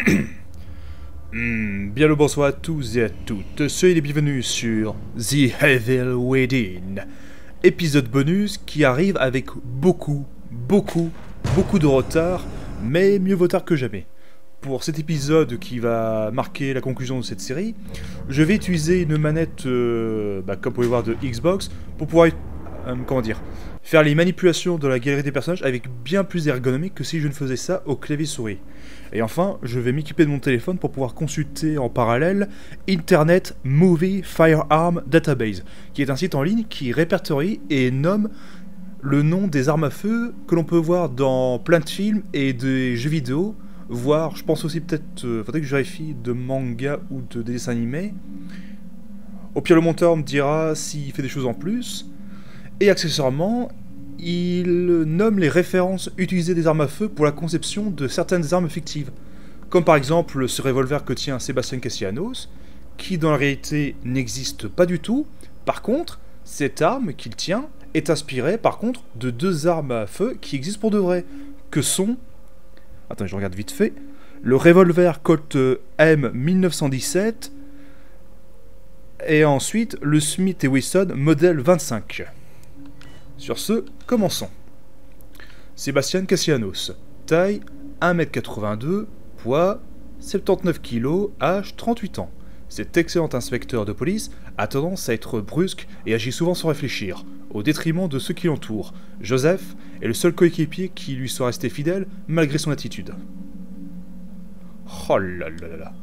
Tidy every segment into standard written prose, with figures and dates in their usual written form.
Bien le bonsoir à tous et à toutes, soyez les bienvenus sur The Evil Within, épisode bonus qui arrive avec beaucoup de retard, mais mieux vaut tard que jamais. Pour cet épisode qui va marquer la conclusion de cette série, je vais utiliser une manette, comme vous pouvez voir, de Xbox, pour pouvoir, faire les manipulations de la galerie des personnages avec bien plus ergonomique que si je ne faisais ça au clavier souris. Et enfin, je vais m'équiper de mon téléphone pour pouvoir consulter en parallèle Internet Movie Firearm Database, qui est un site en ligne qui répertorie et nomme le nom des armes à feu que l'on peut voir dans plein de films et des jeux vidéo, voire, je pense aussi peut-être, faudrait que je vérifie, de manga ou de dessins animés. Au pire, le monteur me dira s'il fait des choses en plus. Et accessoirement, il nomme les références utilisées des armes à feu pour la conception de certaines armes fictives. Comme par exemple ce revolver que tient Sebastian Castellanos, qui dans la réalité n'existe pas du tout. Par contre, cette arme qu'il tient est inspirée par contre de deux armes à feu qui existent pour de vrai, que sont... Attends, je regarde vite fait. Le revolver Colt M 1917 et ensuite le Smith & Wesson modèle 25. Sur ce, commençons. Sebastian Castellanos, taille 1m82, poids 79 kg, âge 38 ans. Cet excellent inspecteur de police a tendance à être brusque et agit souvent sans réfléchir, au détriment de ceux qui l'entourent. Joseph est le seul coéquipier qui lui soit resté fidèle malgré son attitude. Oh là là là là,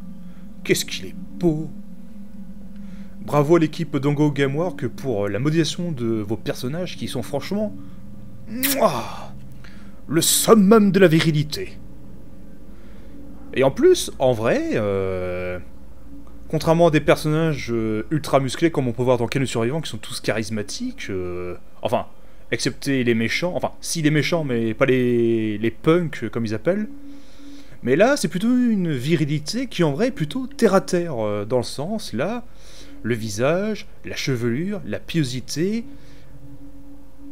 qu'est-ce qu'il est beau! Bravo à l'équipe d'Ongo Gamework pour la modélisation de vos personnages qui sont franchement... le summum de la virilité. Et en plus, en vrai, contrairement à des personnages ultra musclés comme on peut voir dans Ken le Survivant qui sont tous charismatiques, enfin, excepté les méchants, enfin, si les méchants mais pas les punks comme ils appellent, mais là c'est plutôt une virilité qui en vrai est plutôt terre à terre, dans le sens, là... Le visage, la chevelure, la piosité,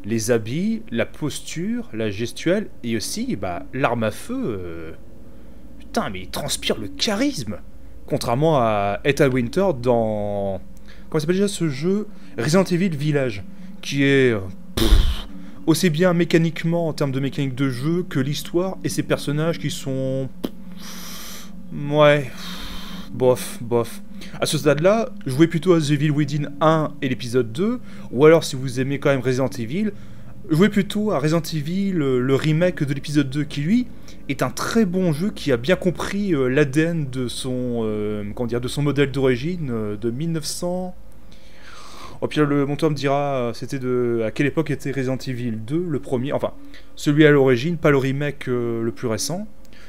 les habits, la posture, la gestuelle, et aussi l'arme à feu. Putain, mais il transpire le charisme. Contrairement à Ethan Winter dans... Comment s'appelle déjà ce jeu? Resident Evil Village, qui est aussi bien mécaniquement en termes de mécanique de jeu que l'histoire et ses personnages qui sont... Ouais... Bof. À ce stade-là, jouez plutôt à The Evil Within 1 et l'épisode 2, ou alors si vous aimez quand même Resident Evil, jouez plutôt à Resident Evil, le remake de l'épisode 2, qui lui est un très bon jeu qui a bien compris l'ADN de son, de son modèle d'origine de 1900... Au pire, le monteur me dira à quelle époque était Resident Evil 2, le premier, enfin, celui à l'origine, pas le remake le plus récent,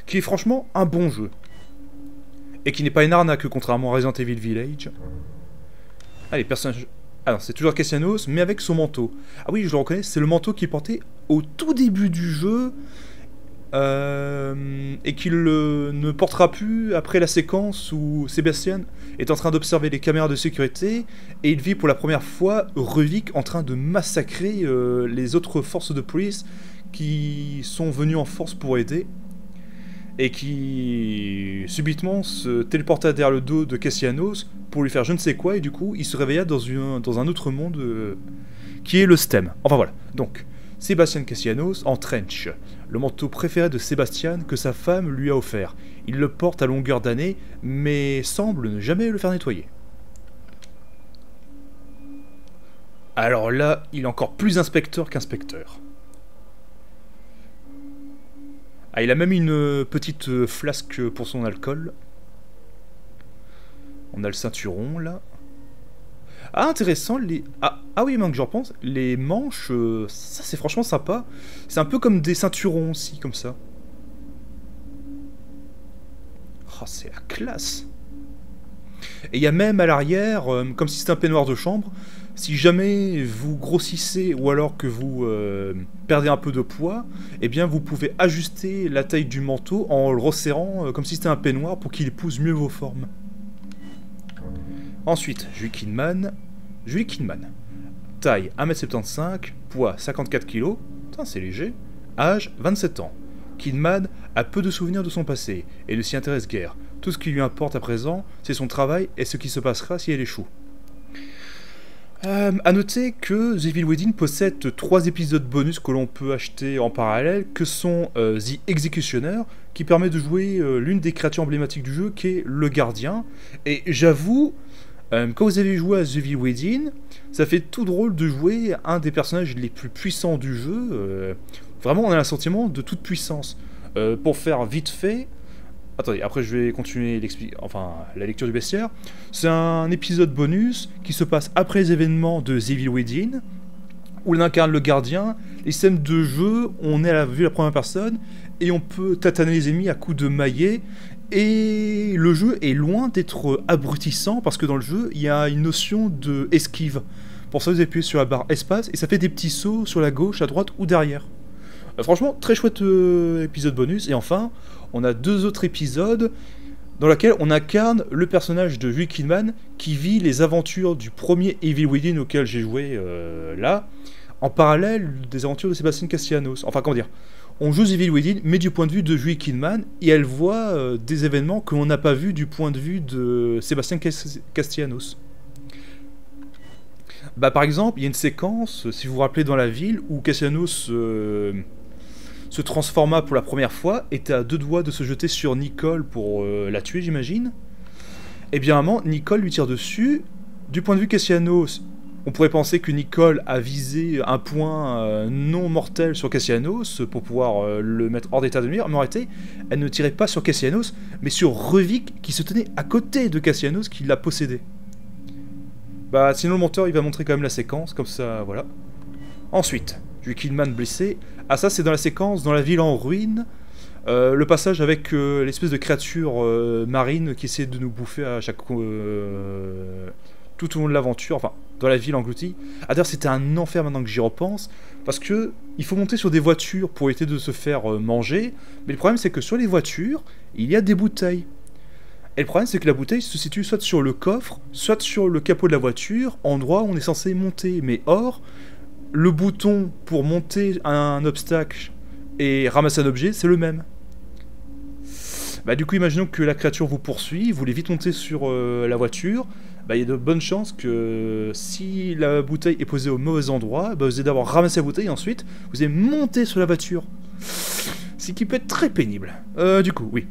qui est franchement un bon jeu. Et qui n'est pas une arnaque, contrairement à Resident Evil Village. Ah, les personnages... Alors, c'est toujours Castellanos, mais avec son manteau. Ah oui, je le reconnais, c'est le manteau qu'il portait au tout début du jeu, et qu'il ne portera plus après la séquence où Sébastien est en train d'observer les caméras de sécurité, et il vit pour la première fois Ruvik en train de massacrer les autres forces de police qui sont venues en force pour aider. Et qui subitement se téléporta derrière le dos de Castellanos pour lui faire je ne sais quoi, et du coup il se réveilla dans un autre monde qui est le STEM. Enfin voilà, donc Sebastian Castellanos en trench, le manteau préféré de Sébastien que sa femme lui a offert. Il le porte à longueur d'année, mais semble ne jamais le faire nettoyer. Alors là, il est encore plus inspecteur qu'inspecteur. Ah, il a même une petite flasque pour son alcool. On a le ceinturon, là. Ah, intéressant, les... Ah oui, maintenant que j'en pense, les manches, ça c'est franchement sympa. C'est un peu comme des ceinturons aussi, comme ça. Oh, c'est la classe. Et il y a même à l'arrière, comme si c'était un peignoir de chambre, si jamais vous grossissez ou alors que vous perdez un peu de poids, eh bien vous pouvez ajuster la taille du manteau en le resserrant comme si c'était un peignoir pour qu'il épouse mieux vos formes. Ensuite, Julie Kidman, taille 1m75, poids 54 kg, putain c'est léger, âge 27 ans. Kidman a peu de souvenirs de son passé et ne s'y intéresse guère. Tout ce qui lui importe à présent, c'est son travail et ce qui se passera si elle échoue. A noter que The Evil Within possède 3 épisodes bonus que l'on peut acheter en parallèle, que sont The Executioner, qui permet de jouer l'une des créatures emblématiques du jeu, qui est le gardien. Et j'avoue, quand vous avez joué à The Evil Within, ça fait tout drôle de jouer un des personnages les plus puissants du jeu. Vraiment, on a un sentiment de toute puissance. Pour faire vite fait... Attendez, après je vais continuer la lecture du bestiaire. C'est un épisode bonus qui se passe après les événements de The Evil Within, où l'on incarne le gardien. Les systèmes de jeu, on est à la vue de la première personne, et on peut tataner les ennemis à coups de maillet. Et le jeu est loin d'être abrutissant, parce que dans le jeu, il y a une notion de esquive. Pour ça, vous appuyez sur la barre espace, et ça fait des petits sauts sur la gauche, à droite ou derrière. Franchement, très chouette épisode bonus. Et enfin, on a 2 autres épisodes dans lesquels on incarne le personnage de Joel Kidman qui vit les aventures du premier Evil Within auquel j'ai joué là, en parallèle des aventures de Sebastian Castellanos. Enfin, comment dire, on joue Evil Within, mais du point de vue de Joel Kidman, et elle voit des événements que l'on n'a pas vus du point de vue de Sebastian Castellanos. Bah, par exemple, il y a une séquence, si vous vous rappelez, dans la ville, où Castellanos se transforma pour la première fois, était à 2 doigts de se jeter sur Nicole pour la tuer, j'imagine. Et bien, à un moment, Nicole lui tire dessus. Du point de vue Castellanos, on pourrait penser que Nicole a visé un point non mortel sur Castellanos pour pouvoir le mettre hors d'état de nuire, mais en réalité, elle ne tirait pas sur Castellanos, mais sur Ruvik, qui se tenait à côté de Castellanos, qui l'a possédé. Bah, sinon le monteur, il va montrer quand même la séquence, comme ça, voilà. Ensuite, Joel Kidman blessé. Ah, ça, c'est dans la séquence, dans la ville en ruine. Le passage avec l'espèce de créature marine qui essaie de nous bouffer à chaque... tout au long de l'aventure, enfin, dans la ville engloutie. Ah, d'ailleurs, c'était un enfer maintenant que j'y repense, parce que il faut monter sur des voitures pour éviter de se faire manger, mais le problème, c'est que sur les voitures, il y a des bouteilles. Et le problème, c'est que la bouteille se situe soit sur le coffre, soit sur le capot de la voiture, endroit où on est censé monter. Mais or, le bouton pour monter un obstacle et ramasser un objet, c'est le même. Bah, du coup, imaginons que la créature vous poursuit, vous voulez vite monter sur la voiture. Bah, il y a de bonnes chances que si la bouteille est posée au mauvais endroit, bah, vous allez d'abord ramasser la bouteille et ensuite vous allez monter sur la voiture. Ce qui peut être très pénible. Du coup, oui.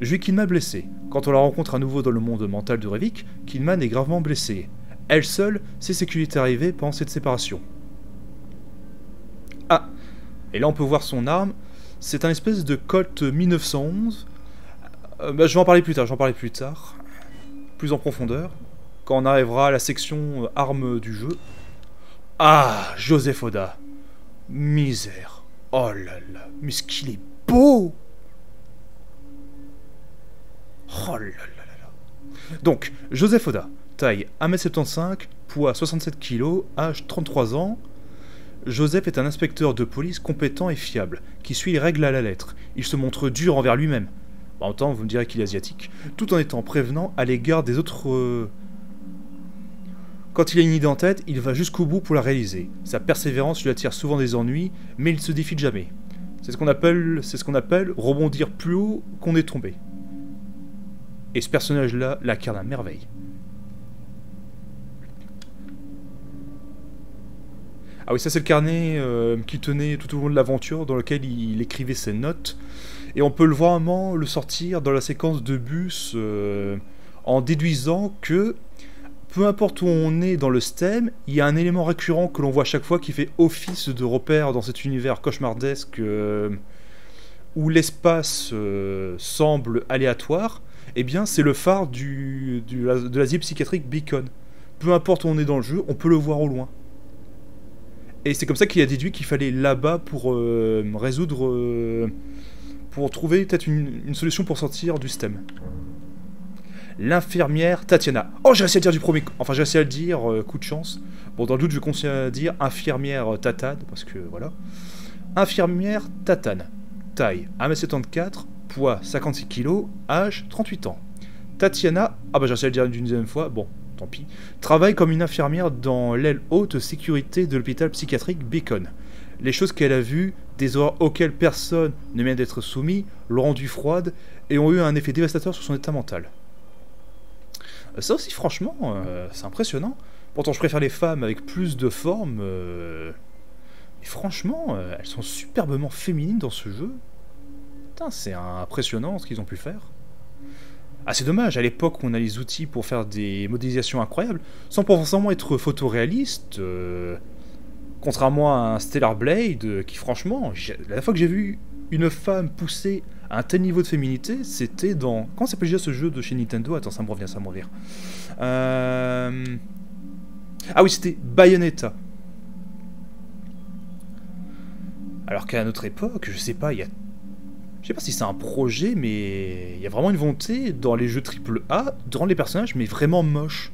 Joel Kidman blessé. Quand on la rencontre à nouveau dans le monde mental de Ruvik, Kidman est gravement blessée. Elle seule sait ce qui lui est arrivé pendant cette séparation. Ah, et là on peut voir son arme. C'est un espèce de Colt 1911. Bah, je vais en parler plus tard, plus en profondeur, quand on arrivera à la section armes du jeu. Ah, Joseph Oda. Misère. Oh là là, mais ce qu'il est beau. Oh là là là là. Donc, Joseph Oda, taille 1m75, poids 67 kg, âge 33 ans. Joseph est un inspecteur de police compétent et fiable, qui suit les règles à la lettre. Il se montre dur envers lui-même. En même temps, vous me direz qu'il est asiatique, tout en étant prévenant à l'égard des autres... Quand il a une idée en tête, il va jusqu'au bout pour la réaliser. Sa persévérance lui attire souvent des ennuis, mais il ne se défile jamais. C'est ce qu'on appelle rebondir plus haut qu'on est tombé. Et ce personnage-là l'incarne à merveille. Ah oui, ça c'est le carnet qu'il tenait tout au long de l'aventure, dans lequel il écrivait ses notes. Et on peut le vraiment le sortir dans la séquence de bus, en déduisant que, peu importe où on est dans le stem, il y a un élément récurrent que l'on voit à chaque fois qui fait office de repère dans cet univers cauchemardesque où l'espace semble aléatoire. Eh bien, c'est le phare de l'asile psychiatrique Beacon. Peu importe où on est dans le jeu, on peut le voir au loin. Et c'est comme ça qu'il a déduit qu'il fallait là-bas pour résoudre... pour trouver peut-être une solution pour sortir du stem. L'infirmière Tatiana. Oh, j'ai réussi à le dire du premier... Enfin, j'ai réussi à le dire, coup de chance. Bon, dans le doute, je continue à dire infirmière Tatane, parce que, voilà. Infirmière Tatane. Taille 1m74, poids 56 kg, âge 38 ans. Tatiana, ah bah j'ai réussi à le dire une deuxième fois, bon, tant pis, travaille comme une infirmière dans l'aile haute sécurité de l'hôpital psychiatrique Beacon. Les choses qu'elle a vues, des horreurs auxquelles personne ne mérite d'être soumis, l'ont rendue froide et ont eu un effet dévastateur sur son état mental. Ça aussi, franchement, c'est impressionnant. Pourtant, je préfère les femmes avec plus de forme. Et franchement, elles sont superbement féminines dans ce jeu. Putain, c'est impressionnant ce qu'ils ont pu faire. Ah, c'est dommage, à l'époque où on a les outils pour faire des modélisations incroyables, sans pour forcément être photoréaliste, contrairement à un Stellar Blade, qui franchement, la fois que j'ai vu une femme pousser à un tel niveau de féminité, c'était dans... Comment s'appelle déjà ce jeu de chez Nintendo? Attends, ça me revient. Ah oui, c'était Bayonetta. Alors qu'à notre époque, je sais pas, il y a... Je sais pas si c'est un projet, mais il y a vraiment une volonté dans les jeux AAA de rendre les personnages mais vraiment moches.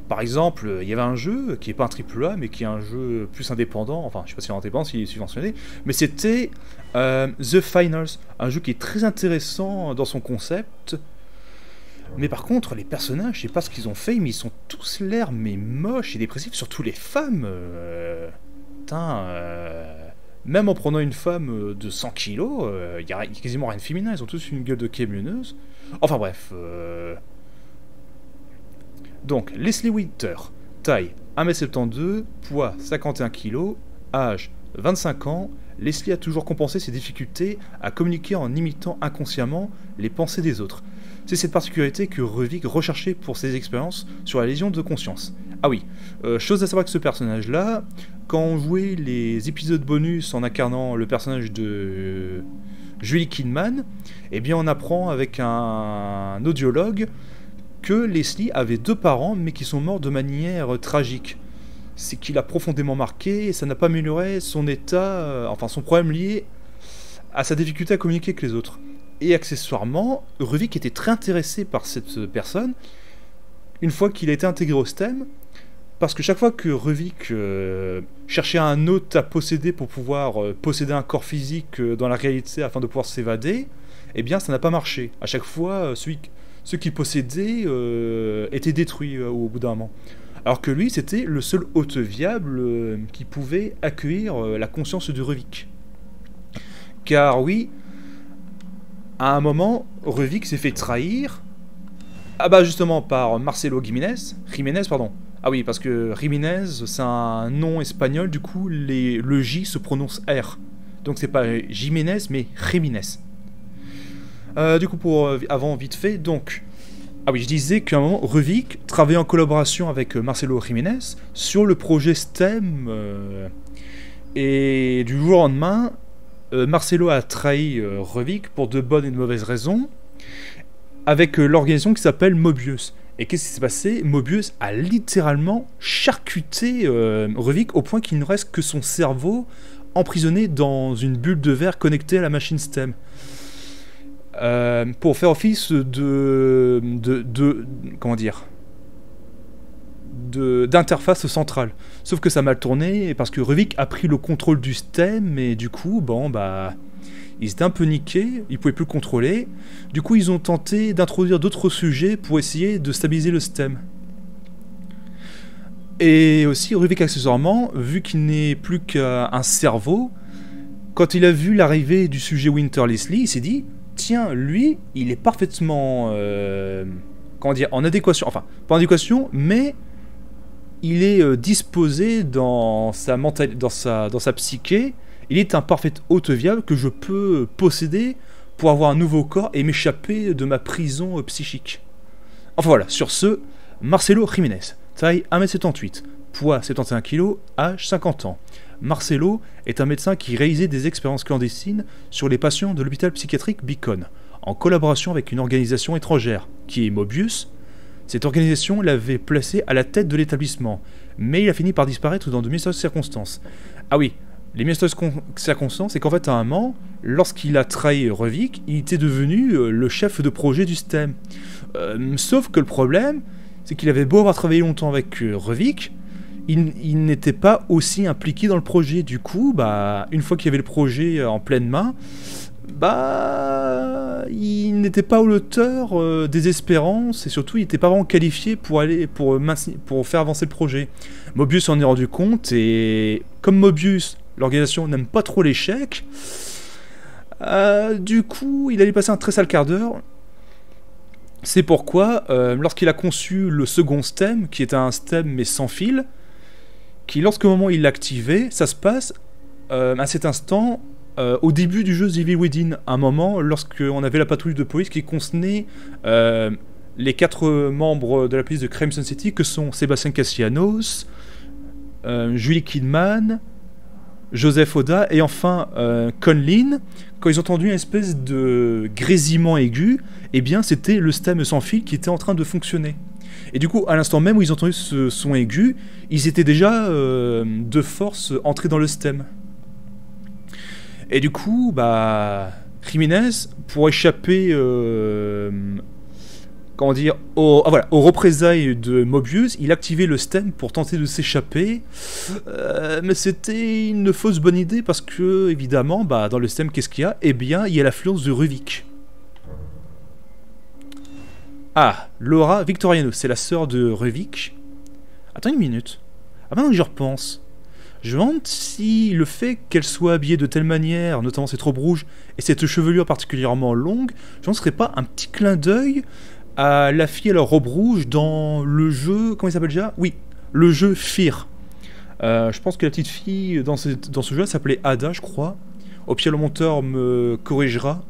Par exemple, il y avait un jeu qui est pas un AAA, mais qui est un jeu plus indépendant, enfin je sais pas si indépendant, s'il est subventionné, mais c'était The Finals, un jeu qui est très intéressant dans son concept. Mais par contre, les personnages, je sais pas ce qu'ils ont fait, mais ils sont tous l'air mais moches et dépressifs, surtout les femmes. Même en prenant une femme de 100 kilos, il n'y a quasiment rien de féminin, ils ont tous une gueule de camionneuse. Enfin bref. Donc, Leslie Winter, taille 1m72, poids 51 kg, âge 25 ans. Leslie a toujours compensé ses difficultés à communiquer en imitant inconsciemment les pensées des autres. C'est cette particularité que Ruvik recherchait pour ses expériences sur la lésion de conscience. Ah oui, chose à savoir que ce personnage-là, quand on jouait les épisodes bonus en incarnant le personnage de Julie Kidman, eh bien on apprend avec un audiologue que Leslie avait 2 parents mais qui sont morts de manière tragique. C'est qu'il a profondément marqué et ça n'a pas amélioré son état, enfin son problème lié à sa difficulté à communiquer avec les autres. Et accessoirement, Ruvik était très intéressé par cette personne une fois qu'il a été intégré au STEM, parce que chaque fois que Ruvik cherchait un hôte à posséder pour pouvoir posséder un corps physique dans la réalité afin de pouvoir s'évader, eh bien ça n'a pas marché. À chaque fois, ceux qu'il possédait étaient détruits au bout d'un moment. Alors que lui, c'était le seul hôte viable qui pouvait accueillir la conscience de Ruvik. Car oui, à un moment, Ruvik s'est fait trahir, justement par Marcelo Jiménez, pardon. Ah oui, parce que Jiménez, c'est un nom espagnol, du coup, le J se prononce R. Donc c'est pas Jiménez, mais Jiménez. Du coup, avant, vite fait, donc... Ah oui, je disais qu'à un moment, Ruvik travaillait en collaboration avec Marcelo Jiménez sur le projet STEM, et du jour au lendemain, Marcelo a trahi Ruvik pour de bonnes et de mauvaises raisons, avec l'organisation qui s'appelle Mobius. Et qu'est-ce qui s'est passé? Mobius a littéralement charcuté Ruvik au point qu'il ne reste que son cerveau emprisonné dans une bulle de verre connectée à la machine STEM. Pour faire office comment dire, d'interface centrale. Sauf que ça a mal tourné parce que Ruvik a pris le contrôle du STEM et du coup, ils étaient un peu niqués, ils pouvaient plus le contrôler. Du coup, ils ont tenté d'introduire d'autres sujets pour essayer de stabiliser le STEM. Et aussi, Ruvik, accessoirement, vu qu'il n'est plus qu'un cerveau, quand il a vu l'arrivée du sujet Winter Leslie, il s'est dit, tiens, lui, il est parfaitement, en adéquation, enfin, pas en adéquation, mais il est disposé dans sa mentalité, dans sa psyché. Il est un parfait hôte viable que je peux posséder pour avoir un nouveau corps et m'échapper de ma prison psychique. Enfin voilà, sur ce, Marcelo Jiménez, taille 1m78, poids 71 kg, âge 50 ans. Marcelo est un médecin qui réalisait des expériences clandestines sur les patients de l'hôpital psychiatrique Beacon, en collaboration avec une organisation étrangère, qui est Mobius. Cette organisation l'avait placé à la tête de l'établissement, mais il a fini par disparaître dans de mystérieuses circonstances. Ah oui, les mystérieuses circonstances, c'est qu'en fait, à un moment, lorsqu'il a trahi Ruvik, il était devenu le chef de projet du STEM. Sauf que le problème, c'est qu'il avait beau avoir travaillé longtemps avec Ruvik, il n'était pas aussi impliqué dans le projet. Du coup, une fois qu'il y avait le projet en pleine main, il n'était pas l'auteur des espérances et surtout il n'était pas vraiment qualifié pour faire avancer le projet. Mobius s'en est rendu compte et comme Mobius L'organisation n'aime pas trop l'échec. Du coup, il allait passer un très sale quart d'heure. C'est pourquoi, lorsqu'il a conçu le second stem, qui est un stem mais sans fil, qui lorsqu'au moment où il l'a activé, ça se passe à cet instant, au début du jeu The Evil Within, un moment, lorsqu'on avait la patrouille de police qui contenait les 4 membres de la police de Crimson City, que sont Sébastien Castellanos, Julie Kidman, Joseph Oda et enfin Conlin. Quand ils ont entendu une espèce de grésillement aigu, eh bien c'était le stem sans fil qui était en train de fonctionner. Et du coup, à l'instant même où ils ont entendu ce son aigu, ils étaient déjà de force entrés dans le stem. Et du coup, bah, Jiménez, pour échapper comment dire, aux représailles de Mobius, il activait le stem pour tenter de s'échapper. Mais c'était une fausse bonne idée parce que, évidemment, bah, dans le stem, qu'est-ce qu'il y a? Eh bien, il y a l'influence de Ruvik. Ah, Laura Victoriano, c'est la sœur de Ruvik. Attends une minute. Ah, maintenant que j'y repense, je me demande si le fait qu'elle soit habillée de telle manière, notamment cette robe rouge et cette chevelure particulièrement longue, je ne serait pas un petit clin d'œil à la fille à la robe rouge dans le jeu, comment il s'appelle déjà? Oui, le jeu Fear. Je pense que la petite fille dans ce jeu s'appelait Ada, je crois. Au pire, le monteur me corrigera.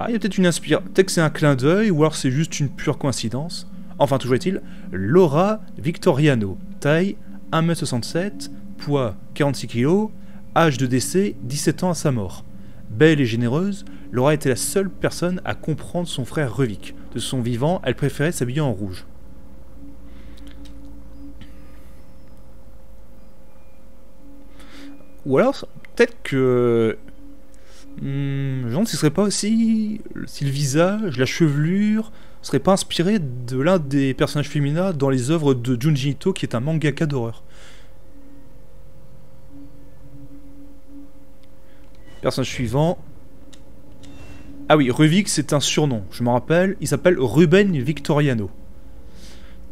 Ah, il y a peut-être une inspiration. Peut-être que c'est un clin d'œil, ou alors c'est juste une pure coïncidence. Enfin, toujours est-il, Laura Victoriano, taille 1m67, poids 46 kg, âge de décès 17 ans à sa mort. Belle et généreuse, Laura était la seule personne à comprendre son frère Ruvik. De son vivant, elle préférait s'habiller en rouge. Ou alors, peut-être que... je me demande si ce serait pas aussi... Si le visage, la chevelure... serait pas inspiré de l'un des personnages féminins dans les œuvres de Junji Ito, qui est un mangaka d'horreur. Personnage suivant. Ah oui, Ruvik, c'est un surnom, je m'en rappelle. Il s'appelle Ruben Victoriano.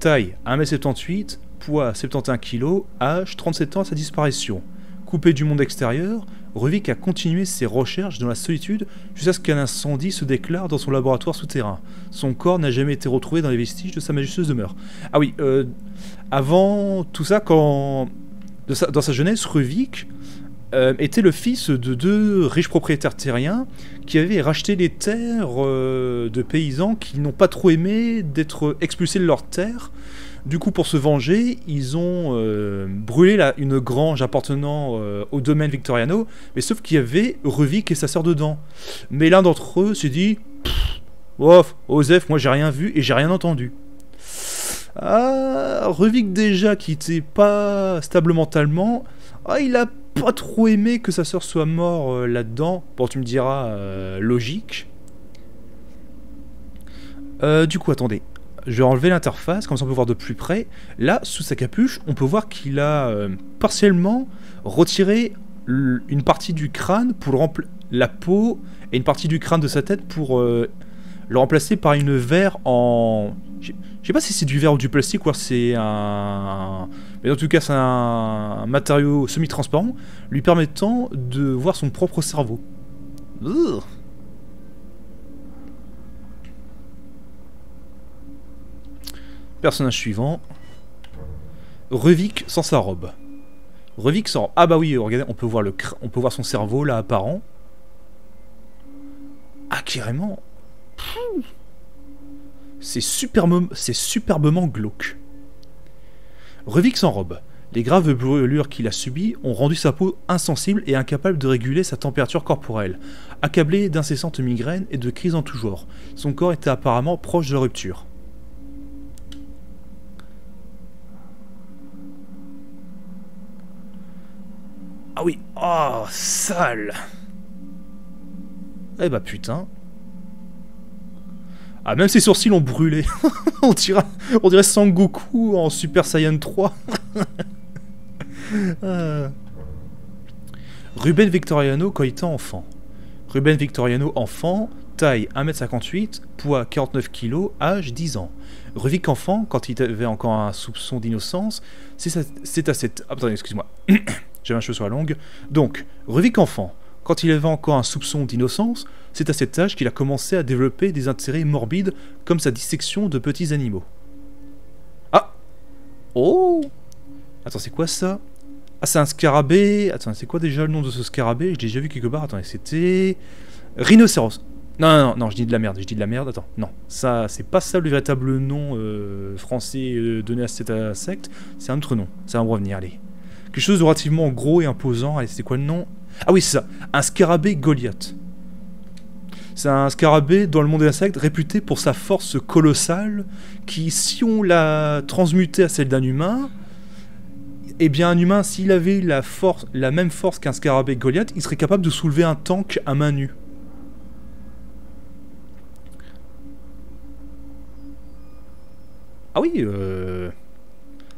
Taille 1m78, poids 71 kg, âge 37 ans à sa disparition. Coupé du monde extérieur, Ruvik a continué ses recherches dans la solitude jusqu'à ce qu'un incendie se déclare dans son laboratoire souterrain. Son corps n'a jamais été retrouvé dans les vestiges de sa majestueuse demeure. Ah oui, avant tout ça, dans sa jeunesse, Ruvik était le fils de 2 riches propriétaires terriens qui avaient racheté les terres de paysans qui n'ont pas trop aimé d'être expulsés de leurs terres. Du coup, pour se venger, ils ont brûlé une grange appartenant au domaine Victoriano, mais sauf qu'il y avait Ruvik et sa sœur dedans. Mais l'un d'entre eux s'est dit « Ouf, Osef, moi j'ai rien vu et j'ai rien entendu. » Ah, Ruvik déjà, qui était pas stable mentalement, il a pas trop aimé que sa sœur soit morte là-dedans. Bon, tu me diras, logique. Du coup, attendez. Je vais enlever l'interface, comme ça on peut voir de plus près. Là, sous sa capuche, on peut voir qu'il a partiellement retiré une partie du crâne pour la peau et une partie du crâne de sa tête pour le remplacer par une verre en... Je sais pas si c'est du verre ou du plastique ou c'est un... Mais en tout cas, c'est un matériau semi-transparent lui permettant de voir son propre cerveau. Ugh. Personnage suivant. Ruvik sans sa robe. Ruvik sans... Ah bah oui, regardez, on peut voir son cerveau là apparent. Ah carrément. C'est superbement glauque. Ruvik sans robe. Les graves brûlures qu'il a subies ont rendu sa peau insensible et incapable de réguler sa température corporelle. Accablé d'incessantes migraines et de crises en tout genre, son corps était apparemment proche de la rupture. Ah oui, oh, sale. Eh bah putain. Ah, même ses sourcils ont brûlé. on dirait Sangoku en Super Saiyan 3. Ruben Victoriano quand il était enfant. Ruben Victoriano enfant, taille 1m58, poids 49 kg, âge 10 ans. Ruvik enfant, quand il avait encore un soupçon d'innocence, c'est à cette... Ah, attendez, excuse-moi. j'avais un cheveu sur la langue. Donc, Ruvik enfant, quand il avait encore un soupçon d'innocence, c'est à cet âge qu'il a commencé à développer des intérêts morbides comme sa dissection de petits animaux. Ah! Oh! Attends, c'est quoi ça? Ah, c'est un scarabée. Attends, c'est quoi déjà le nom de ce scarabée? Je l'ai déjà vu quelque part. Attends, c'était... Rhinocéros. Non, je dis de la merde, attends. Non, ça, c'est pas ça le véritable nom français donné à cette secte. C'est un autre nom, ça va me revenir, allez. Quelque chose de relativement gros et imposant. Allez, c'était quoi le nom? Ah oui, c'est ça, un scarabée Goliath. C'est un scarabée dans le monde des insectes réputé pour sa force colossale qui, si on l'a transmuté à celle d'un humain, eh bien un humain, s'il avait la même force qu'un scarabée Goliath, il serait capable de soulever un tank à main nue. Ah oui,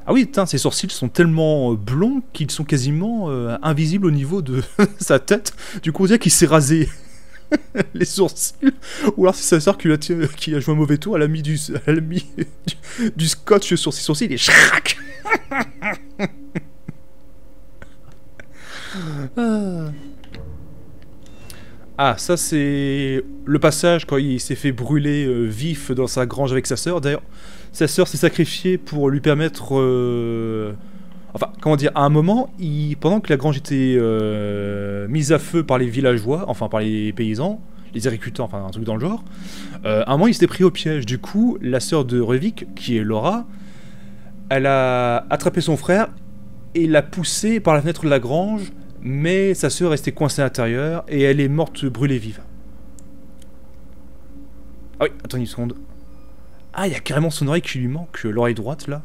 Ah oui, putain, ses sourcils sont tellement blonds qu'ils sont quasiment invisibles au niveau de sa tête. Du coup, on dirait qu'il s'est rasé les sourcils. Ou alors c'est sa sœur qui a joué un mauvais tour, elle a mis du scotch sur ses sourcils et chrac. Ah, ça c'est le passage quand il s'est fait brûler vif dans sa grange avec sa sœur. D'ailleurs, sa sœur s'est sacrifiée pour lui permettre... Enfin, comment dire, à un moment, pendant que la grange était mise à feu par les villageois, enfin par les paysans, les agriculteurs, enfin un truc dans le genre, à un moment il s'était pris au piège. Du coup, la sœur de Ruvik, qui est Laura, elle a attrapé son frère et l'a poussé par la fenêtre de la grange, mais sa sœur restait coincée à l'intérieur et elle est morte brûlée vive. Ah oui, attends une seconde. Ah, il y a carrément son oreille qui lui manque, l'oreille droite là.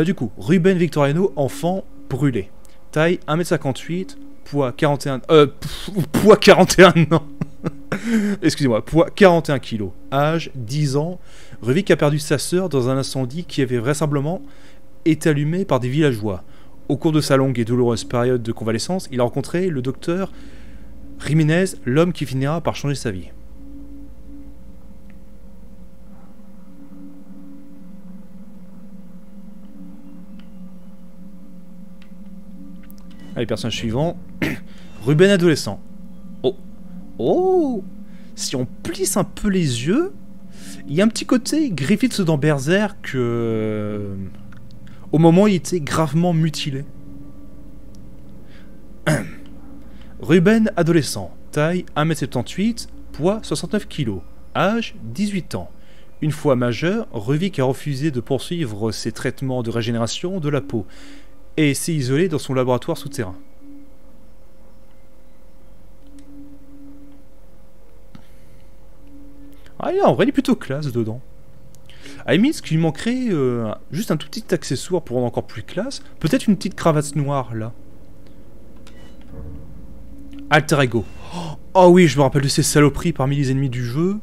Du coup, Ruben Victoriano, enfant, brûlé. Taille 1m58, poids 41... poids 41, non. Excusez-moi, poids 41 kg. Âge 10 ans. Ruvik a perdu sa sœur dans un incendie qui avait vraisemblablement été allumé par des villageois. Au cours de sa longue et douloureuse période de convalescence, il a rencontré le docteur Jiménez, l'homme qui finira par changer sa vie. Allez, personnage suivant. Ruben adolescent. Oh. Oh. Si on plisse un peu les yeux, il y a un petit côté Griffiths dans Berserk au moment où il était gravement mutilé. Ruben adolescent. Taille 1m78, poids 69 kg. Âge 18 ans. Une fois majeur, Ruvik a refusé de poursuivre ses traitements de régénération de la peau et s'est isolé dans son laboratoire souterrain. Ah, en vrai, il est plutôt classe dedans. À la limite, ce qui lui manquerait, juste un tout petit accessoire pour rendre encore plus classe. Peut-être une petite cravate noire, là. Alter Ego. Oh oui, je me rappelle de ces saloperies parmi les ennemis du jeu.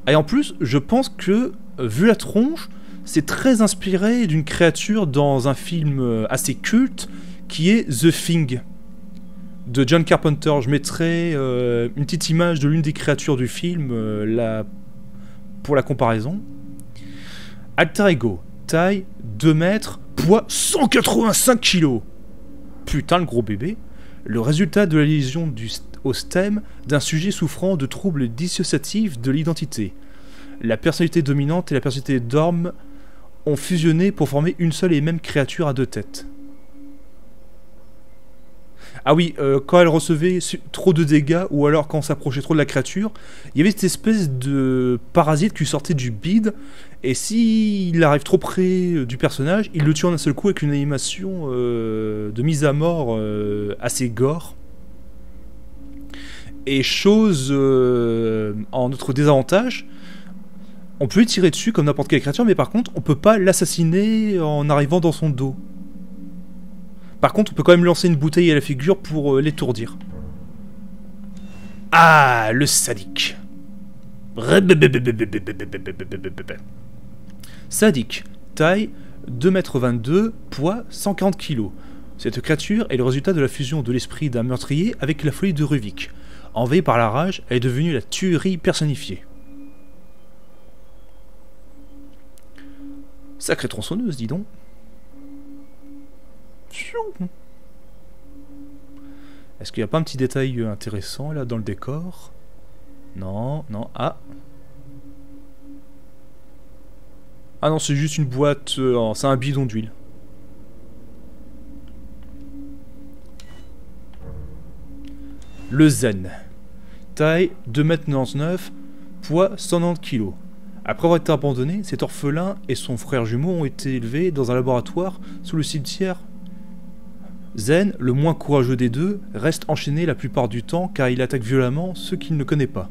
Et en plus, je pense que, vu la tronche, c'est très inspiré d'une créature dans un film assez culte qui est The Thing de John Carpenter. Je mettrai une petite image de l'une des créatures du film pour la comparaison. Alter Ego, taille 2 mètres, poids 185 kg. Putain, le gros bébé. Le résultat de la lésion au stem d'un sujet souffrant de troubles dissociatifs de l'identité. La personnalité dominante et la personnalité d'homme ont fusionné pour former une seule et même créature à 2 têtes. Ah oui, quand elle recevait trop de dégâts, ou alors quand on s'approchait trop de la créature, il y avait cette espèce de parasite qui sortait du bide, et s'il arrive trop près du personnage, il le tue en un seul coup avec une animation de mise à mort assez gore. Et chose en notre désavantage, on peut lui tirer dessus comme n'importe quelle créature, mais par contre, on peut pas l'assassiner en arrivant dans son dos. Par contre, on peut quand même lancer une bouteille à la figure pour l'étourdir. Ah, le sadique. Sadique, taille 2,22 m, poids 140 kg. Cette créature est le résultat de la fusion de l'esprit d'un meurtrier avec la folie de Ruvik. Envahie par la rage, elle est devenue la tuerie personnifiée. Sacrée tronçonneuse, dis donc. Est-ce qu'il n'y a pas un petit détail intéressant là dans le décor? Non, non, ah. Ah non, c'est juste une boîte, c'est un bidon d'huile. Le Zen. Taille 2,99 m, poids 190 kg. Après avoir été abandonné, cet orphelin et son frère jumeau ont été élevés dans un laboratoire sous le cimetière. Zen, le moins courageux des deux, reste enchaîné la plupart du temps car il attaque violemment ceux qu'il ne connaît pas.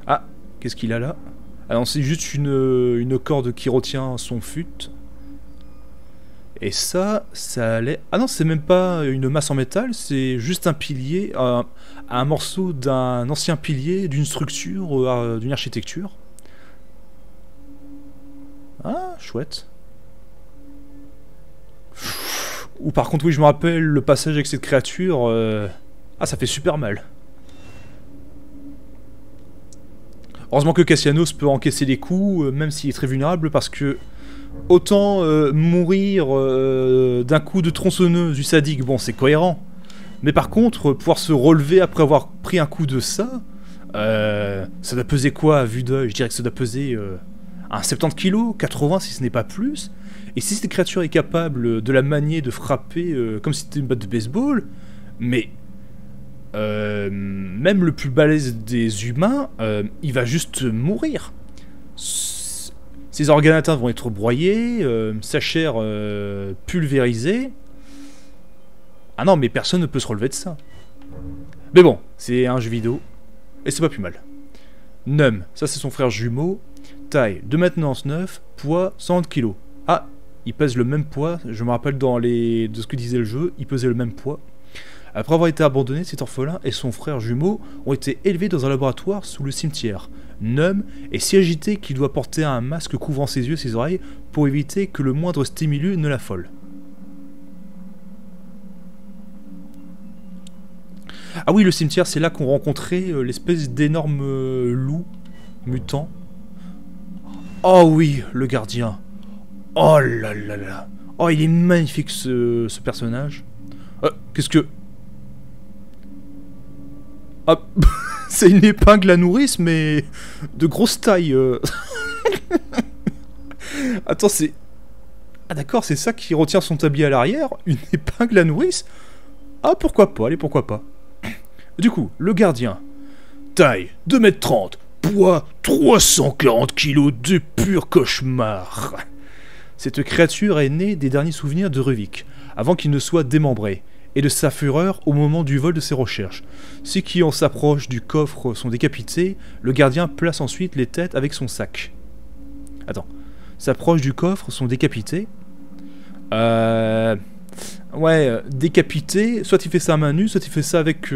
Ah, qu'est-ce qu'il a là? Ah non, c'est juste une corde qui retient son fut. Et ça allait... Ah non, c'est même pas une masse en métal, c'est juste un pilier, un morceau d'un ancien pilier, d'une structure, d'une architecture. Ah, chouette. Ou par contre, oui, je me rappelle le passage avec cette créature. Ah, ça fait super mal. Heureusement que Cassianos peut encaisser les coups, même s'il est très vulnérable, parce que autant mourir d'un coup de tronçonneuse du sadique, bon, c'est cohérent. Mais par contre, pouvoir se relever après avoir pris un coup de ça doit peser quoi à vue d'œil? Je dirais que ça doit peser un 70 kg, 80 si ce n'est pas plus. Et si cette créature est capable de la manier, de frapper comme si c'était une batte de baseball, mais même le plus balèze des humains, il va juste mourir. Ses organes atteints vont être broyés, sa chair pulvérisée. Ah non, mais personne ne peut se relever de ça. Mais bon, c'est un jeu vidéo, et c'est pas plus mal. Num, ça c'est son frère jumeau, taille 2,99 m, poids 130 kg. Ah, il pèse le même poids, je me rappelle de ce que disait le jeu, il pesait le même poids. Après avoir été abandonné, cet orphelin et son frère jumeau ont été élevés dans un laboratoire sous le cimetière. Num est si agité qu'il doit porter un masque couvrant ses yeux et ses oreilles pour éviter que le moindre stimulus ne l'affole. Ah oui, le cimetière, c'est là qu'on rencontrait l'espèce d'énorme loup mutant. Oh oui, le gardien. Oh là là là. Oh, il est magnifique ce personnage. Qu'est-ce que... Ah, c'est une épingle à nourrice, mais de grosse taille. Attends, c'est... Ah d'accord, c'est ça qui retient son tablier à l'arrière? Une épingle à nourrice? Ah, pourquoi pas, allez, pourquoi pas. Du coup, le gardien. Taille 2,30 m, poids 340 kg de pur cauchemar. Cette créature est née des derniers souvenirs de Ruvik, avant qu'il ne soit démembré, et de sa fureur au moment du vol de ses recherches. Ceux qui en s'approchent du coffre sont décapités, le gardien place ensuite les têtes avec son sac. Attends, s'approchent du coffre sont décapités. Ouais, décapité, soit il fait ça à main nue, soit il fait ça avec...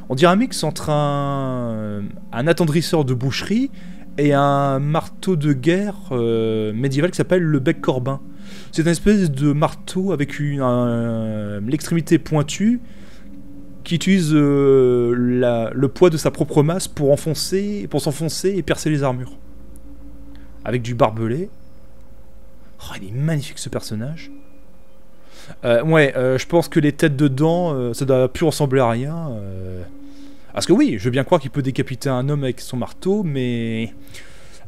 on dirait un mix entre un attendrisseur de boucherie et un marteau de guerre médiéval qui s'appelle le bec corbin. C'est une espèce de marteau avec l'extrémité pointue qui utilise le poids de sa propre masse pour s'enfoncer et percer les armures. Avec du barbelé. Oh, il est magnifique ce personnage. Je pense que les têtes dedans, ça doit plus ressembler à rien. Parce que oui, je veux bien croire qu'il peut décapiter un homme avec son marteau, mais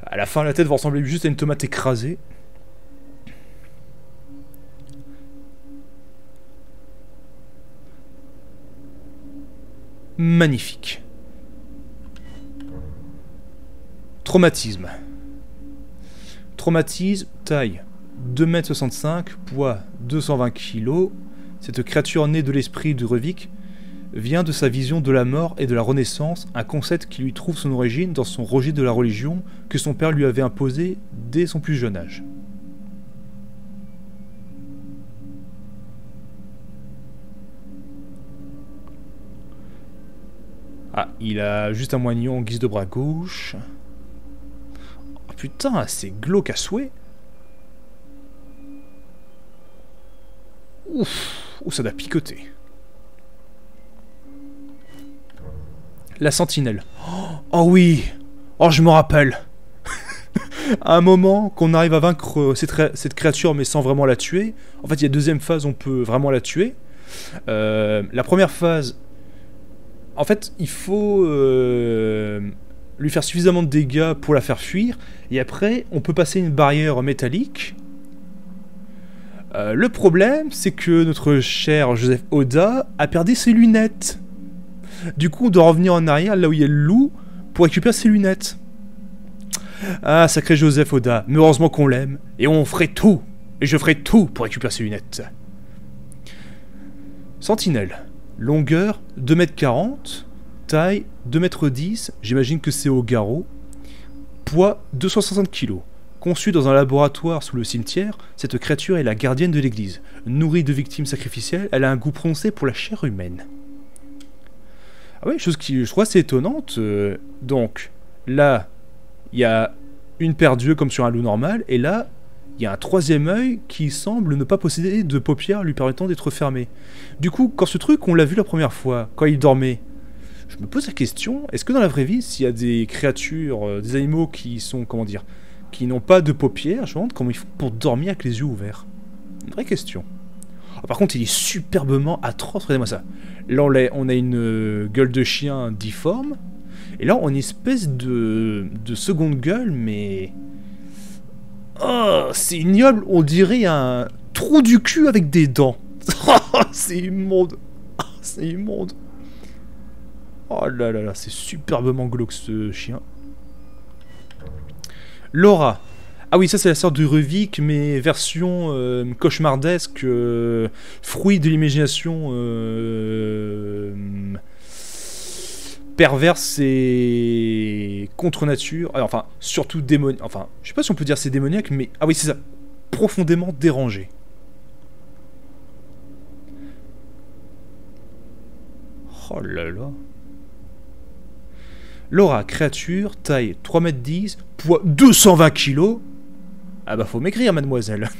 à la fin, la tête va ressembler juste à une tomate écrasée. Magnifique. Traumatisme. Traumatisme, taille 2,65 m, poids 220 kg. Cette créature née de l'esprit de Ruvik vient de sa vision de la mort et de la renaissance, un concept qui lui trouve son origine dans son rejet de la religion que son père lui avait imposé dès son plus jeune âge. Ah, il a juste un moignon en guise de bras gauche. Oh putain, c'est glauque à souhait. Ouf, ça doit picoter. La sentinelle. Oh oui. Oh, je me rappelle. À un moment qu'on arrive à vaincre cette créature mais sans vraiment la tuer, en fait il y a deuxième phase, on peut vraiment la tuer. La première phase, en fait il faut lui faire suffisamment de dégâts pour la faire fuir, et après on peut passer une barrière métallique. Le problème c'est que notre cher Joseph Oda a perdu ses lunettes. Du coup on doit revenir en arrière là où il y a le loup pour récupérer ses lunettes. Ah, sacré Joseph Oda, mais heureusement qu'on l'aime, et on ferait tout, et je ferai tout pour récupérer ses lunettes. Sentinelle, longueur 2,40 m, taille 2,10 m, j'imagine que c'est au garrot, poids 260 kg. Conçue dans un laboratoire sous le cimetière, cette créature est la gardienne de l'église. Nourrie de victimes sacrificielles, elle a un goût prononcé pour la chair humaine. Ah oui, chose qui je trouve assez étonnante. Donc, là, il y a une paire d'yeux comme sur un loup normal, et là, il y a un troisième œil qui semble ne pas posséder de paupières lui permettant d'être fermé. Du coup, quand ce truc, on l'a vu la première fois, quand il dormait, je me pose la question, est-ce que dans la vraie vie, s'il y a des créatures, des animaux qui sont, comment dire, qui n'ont pas de paupières, je me demande comment ils font pour dormir avec les yeux ouverts. Une vraie question. Oh, par contre, il est superbement atroce, regardez-moi ça. Là, on a une gueule de chien difforme, et là, on a une espèce de seconde gueule, mais... Oh, c'est ignoble, on dirait un trou du cul avec des dents. C'est immonde. C'est immonde. Oh là là là, c'est superbement glauque ce chien. Laura. Ah oui, ça c'est la sœur de Ruvik, mais version cauchemardesque, fruit de l'imagination perverse et contre nature. Alors, enfin, surtout démoniaque. Enfin, je sais pas si on peut dire c'est démoniaque, mais ah oui, c'est ça. Profondément dérangé. Oh là là. Laura, créature, taille 3,10 m, poids 220 kg. Ah bah faut m'écrire, mademoiselle.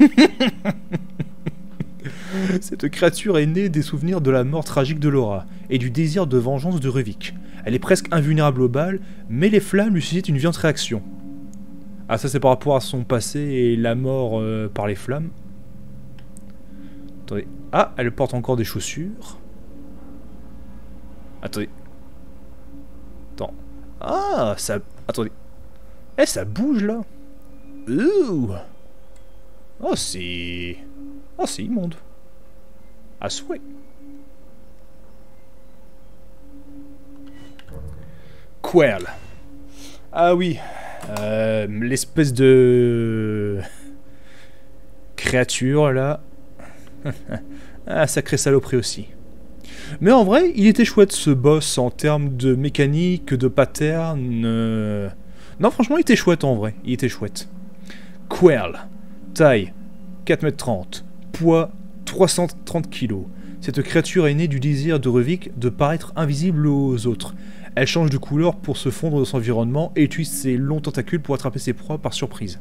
Cette créature est née des souvenirs de la mort tragique de Laura et du désir de vengeance de Ruvik. Elle est presque invulnérable aux balles, mais les flammes lui suscitent une violente réaction. Ah ça c'est par rapport à son passé et la mort par les flammes. Attendez. Ah, elle porte encore des chaussures. Attendez. Attends. Ah, ça... Attendez. Eh, ça bouge, là. Ouh. Oh, c'est... Oh, c'est immonde. À souhait. Quell. Ah oui. L'espèce de... créature, là. Ah, sacré saloperie aussi. Mais en vrai, il était chouette ce boss en termes de mécanique, de pattern. Non, franchement, il était chouette en vrai. Il était chouette. Quell. Taille 4,30 m. Poids 330 kg. Cette créature est née du désir de Ruvik de paraître invisible aux autres. Elle change de couleur pour se fondre dans son environnement et utilise ses longs tentacules pour attraper ses proies par surprise.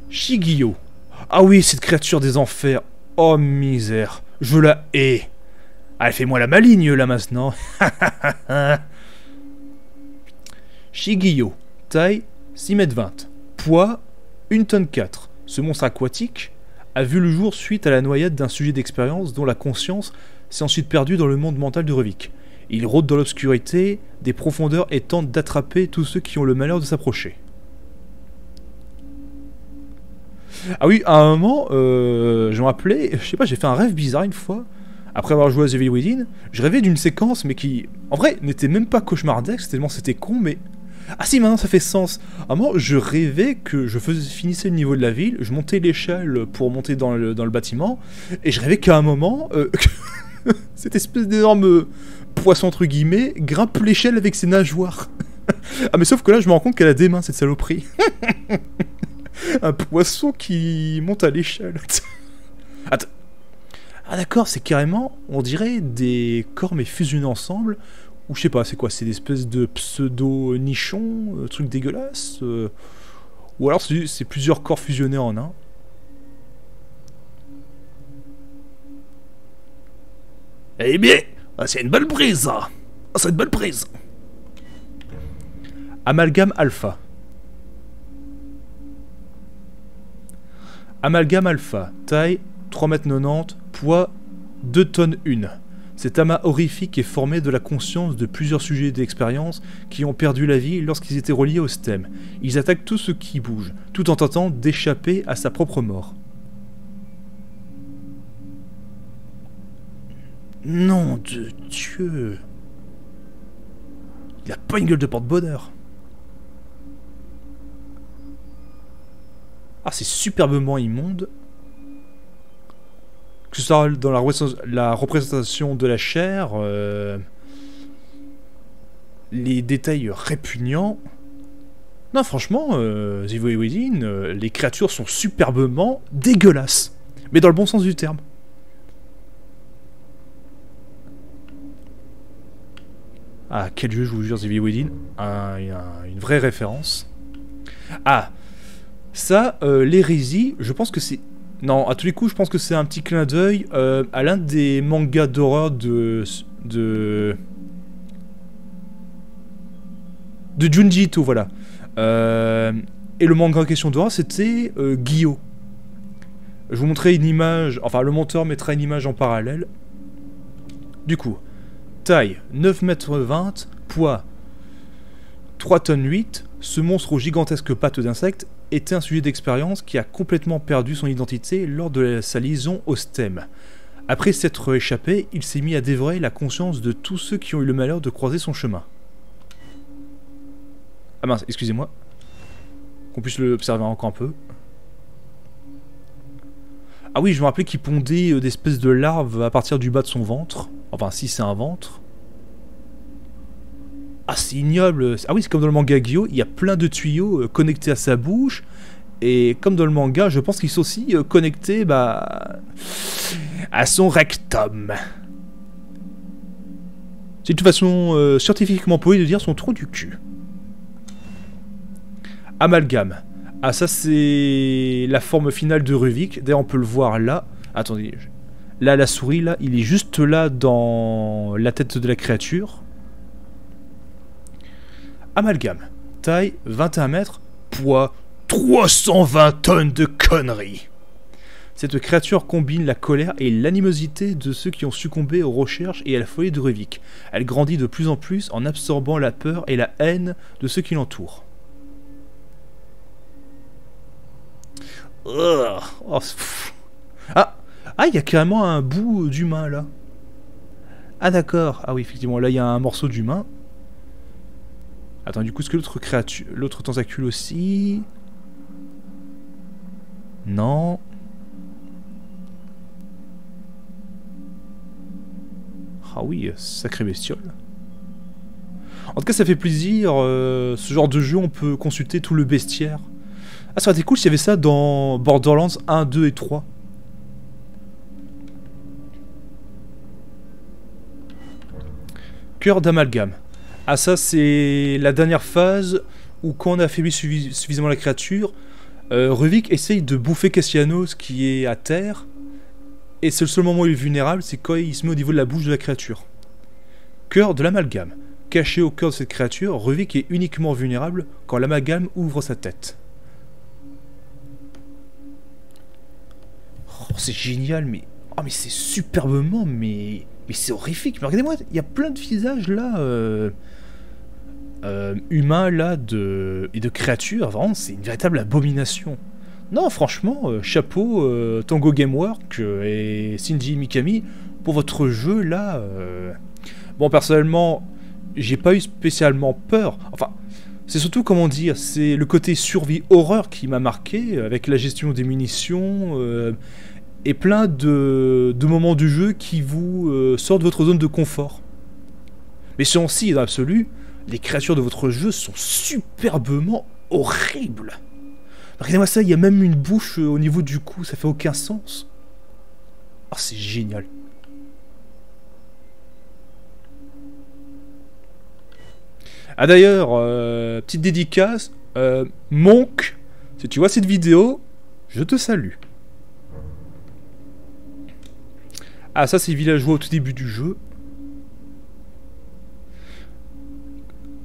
Shigio. Ah oui, cette créature des enfers. Oh misère, je la hais. Ah, elle fait moi la maligne là maintenant. Shigio. Taille 6,20 m. Poids 1,4 t. Ce monstre aquatique a vu le jour suite à la noyade d'un sujet d'expérience dont la conscience s'est ensuite perdue dans le monde mental de Ruvik. Il rôde dans l'obscurité des profondeurs et tente d'attraper tous ceux qui ont le malheur de s'approcher. Ah oui, à un moment, je me rappelais, je sais pas, j'ai fait un rêve bizarre une fois, après avoir joué à The Evil Within, je rêvais d'une séquence, mais qui, en vrai, n'était même pas cauchemardesque, tellement c'était con, mais... Ah si, maintenant ça fait sens. À un moment, je rêvais que je finissais le niveau de la ville, je montais l'échelle pour monter dans le bâtiment, et je rêvais qu'à un moment, cette espèce d'énorme poisson, entre guillemets, grimpe l'échelle avec ses nageoires. Ah mais sauf que là, je me rends compte qu'elle a des mains, cette saloperie. Un poisson qui monte à l'échelle. Attends. Ah d'accord, c'est carrément, on dirait des corps mais fusionnés ensemble. Ou je sais pas, c'est quoi? C'est des espèces de pseudo-nichons, trucs dégueulasses. Ou alors c'est plusieurs corps fusionnés en un. Eh bien, c'est une belle prise, ça. C'est une belle prise. Amalgame alpha. Amalgame alpha. Taille 3,90 m. Poids 2 tonnes 1. Cet amas horrifique est formé de la conscience de plusieurs sujets d'expérience qui ont perdu la vie lorsqu'ils étaient reliés au stem. Ils attaquent tout ce qui bouge, tout en tentant d'échapper à sa propre mort. Nom de Dieu. Il a pas une gueule de porte-bonheur. Ah, c'est superbement immonde. Que ce soit dans la représentation de la chair, les détails répugnants. Non, franchement, The Evil Within, les créatures sont superbement dégueulasses. Mais dans le bon sens du terme. Ah, quel jeu, je vous jure, The Evil Within. Une vraie référence. Ah, ça, l'hérésie, je pense que c'est... Non, à tous les coups, je pense que c'est un petit clin d'œil à l'un des mangas d'horreur de Junji Ito, voilà. Et le manga en question d'horreur, c'était Guillaume. Je vous montrerai une image, enfin le monteur mettra une image en parallèle. Du coup, taille 9,20 m, poids 3 tonnes 8, ce monstre aux gigantesques pattes d'insectes était un sujet d'expérience qui a complètement perdu son identité lors de sa liaison au stem. Après s'être échappé, il s'est mis à dévorer la conscience de tous ceux qui ont eu le malheur de croiser son chemin. Ah mince, excusez-moi. Qu'on puisse l'observer encore un peu. Ah oui, je me rappelais qu'il pondait des espèces de larves à partir du bas de son ventre. Enfin, si c'est un ventre. Ah, c'est ignoble. Ah oui, c'est comme dans le manga Guillaume, il y a plein de tuyaux connectés à sa bouche. Et comme dans le manga, je pense qu'ils sont aussi connectés à son rectum. C'est de toute façon scientifiquement poli de dire son trou du cul. Amalgame. Ah, ça c'est la forme finale de Ruvik. D'ailleurs, on peut le voir là. Attendez. Là, la souris, là, il est juste là dans la tête de la créature. Amalgame. Taille 21 mètres. Poids 320 tonnes de conneries. Cette créature combine la colère et l'animosité de ceux qui ont succombé aux recherches et à la folie de Ruvik. Elle grandit de plus en plus en absorbant la peur et la haine de ceux qui l'entourent. Oh, ah, il y a carrément un bout d'humain là. Ah d'accord. Ah oui, effectivement, là il y a un morceau d'humain. Attends, du coup, est-ce que l'autre créature, l'autre tentacule aussi? Non. Ah oui, sacré bestiole. En tout cas, ça fait plaisir. Ce genre de jeu, on peut consulter tout le bestiaire. Ah, ça aurait été cool s'il y avait ça dans Borderlands 1, 2 et 3. Cœur d'amalgame. Ah, ça, c'est la dernière phase où, quand on a affaibli suffisamment la créature, Ruvik essaye de bouffer Cassianos qui est à terre. Et c'est le seul moment où il est vulnérable, c'est quand il se met au niveau de la bouche de la créature. Cœur de l'amalgame. Caché au cœur de cette créature, Ruvik est uniquement vulnérable quand l'amalgame ouvre sa tête. Oh, c'est génial, mais... Oh, mais c'est superbement, mais c'est horrifique. Mais regardez-moi, il y a plein de visages, là... humains, là, et de créatures. Vraiment, c'est une véritable abomination. Non, franchement, chapeau Tango Gameworks et Shinji Mikami pour votre jeu, là. Bon, personnellement, j'ai pas eu spécialement peur. Enfin... C'est surtout, comment dire, c'est le côté survie horreur qui m'a marqué, avec la gestion des munitions, et plein de moments du jeu qui vous sortent de votre zone de confort. Mais si, dans l'absolu, les créatures de votre jeu sont superbement horribles. Regardez-moi ça, il y a même une bouche au niveau du cou, ça fait aucun sens. Oh, c'est génial. Ah d'ailleurs, petite dédicace, Monk, si tu vois cette vidéo, je te salue. Ah, ça c'est les villageois au tout début du jeu.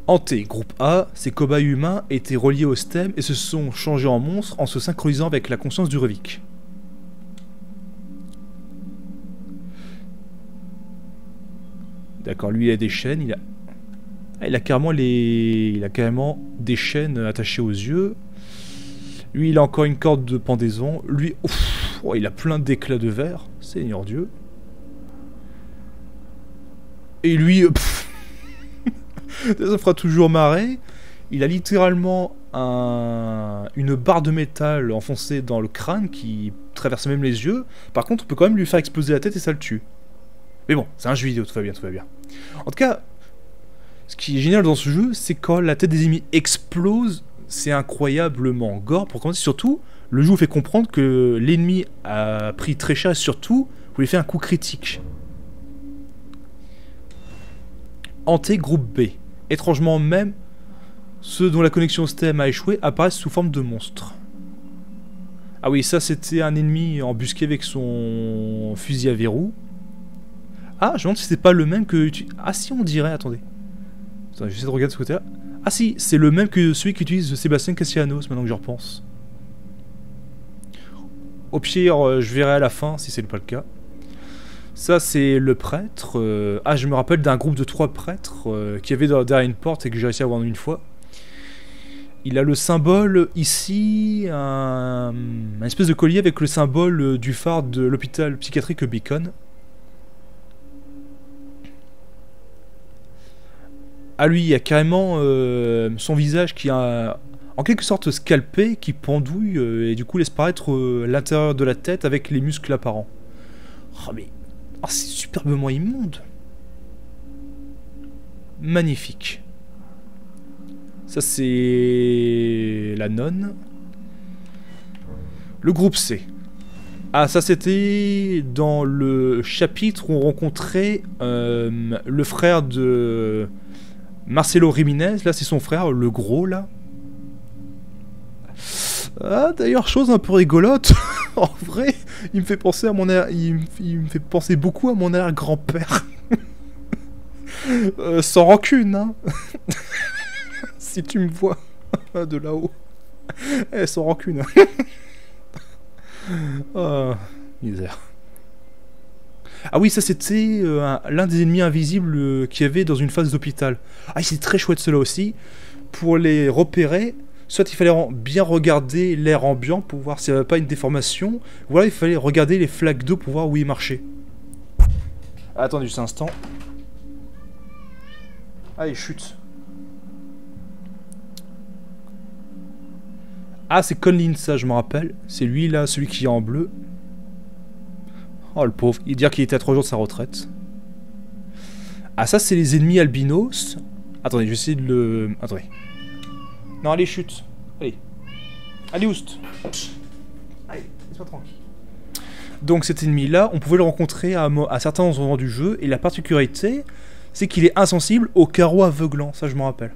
Hanté, groupe A, ces cobayes humains étaient reliés au stem et se sont changés en monstres en se synchronisant avec la conscience du Revik. D'accord, lui il a des chaînes, il a carrément des chaînes attachées aux yeux. Lui il a encore une corde de pendaison. Lui, ouf, oh, il a plein d'éclats de verre, Seigneur Dieu. Et lui, ça me fera toujours marrer. Il a littéralement une barre de métal enfoncée dans le crâne qui traverse même les yeux. Par contre, on peut quand même lui faire exploser la tête et ça le tue. Mais bon, c'est un jeu vidéo, tout va bien, tout va bien. En tout cas, ce qui est génial dans ce jeu, c'est quand la tête des ennemis explose, c'est incroyablement gore. Pour commencer, surtout, le jeu vous fait comprendre que l'ennemi a pris très cher et surtout, vous lui faites un coup critique. Hanté, groupe B. Étrangement même, ceux dont la connexion STEM a échoué apparaissent sous forme de monstres. Ah oui, ça c'était un ennemi embusqué avec son fusil à verrou. Ah, je me demande si c'est pas le même que... Ah si, on dirait, attendez. Attendez, j'essaie de regarder de ce côté-là. Ah si, c'est le même que celui qu'utilise Sébastien Castellanos, maintenant que je repense. Au pire, je verrai à la fin, si c'est pas le cas. Ça, c'est le prêtre. Ah, je me rappelle d'un groupe de 3 prêtres qui avait derrière une porte et que j'ai réussi à voir une fois. Il a le symbole ici, un espèce de collier avec le symbole du phare de l'hôpital psychiatrique Beacon. Ah lui, il y a carrément son visage qui a en quelque sorte scalpé, qui pendouille et du coup laisse paraître l'intérieur de la tête avec les muscles apparents. Oh mais... Oh, c'est superbement immonde. Magnifique. Ça c'est... la nonne. Le groupe C. Ah, ça c'était dans le chapitre où on rencontrait le frère de Marcelo Jiménez. Là c'est son frère, le gros là. Ah, d'ailleurs, chose un peu rigolote. En vrai, il me fait penser à mon il me fait penser beaucoup à mon arrière-grand-père. Sans rancune, hein. Si tu me vois de là-haut. Sans rancune. Oh, misère. Ah oui, ça c'était l'un des ennemis invisibles qu'il y avait dans une phase d'hôpital. Ah, c'est très chouette cela aussi. Pour les repérer, soit il fallait bien regarder l'air ambiant pour voir s'il n'y avait pas une déformation, ou alors il fallait regarder les flaques d'eau pour voir où il marchait. Attendez juste un instant. Allez, chute. Ah, c'est Conlin, ça, je me rappelle. C'est lui, là, celui qui est en bleu. Oh, le pauvre. Il dit qu'il était à 3 jours de sa retraite. Ah, ça, c'est les ennemis albinos. Attendez, je vais essayer de le... Attendez. Non, allez, chute. Allez. Allez, oust. Allez, laisse-moi tranquille. Donc, cet ennemi-là, on pouvait le rencontrer à certains endroits du jeu. Et la particularité, c'est qu'il est insensible aux carreaux aveuglants. Ça, je m'en rappelle.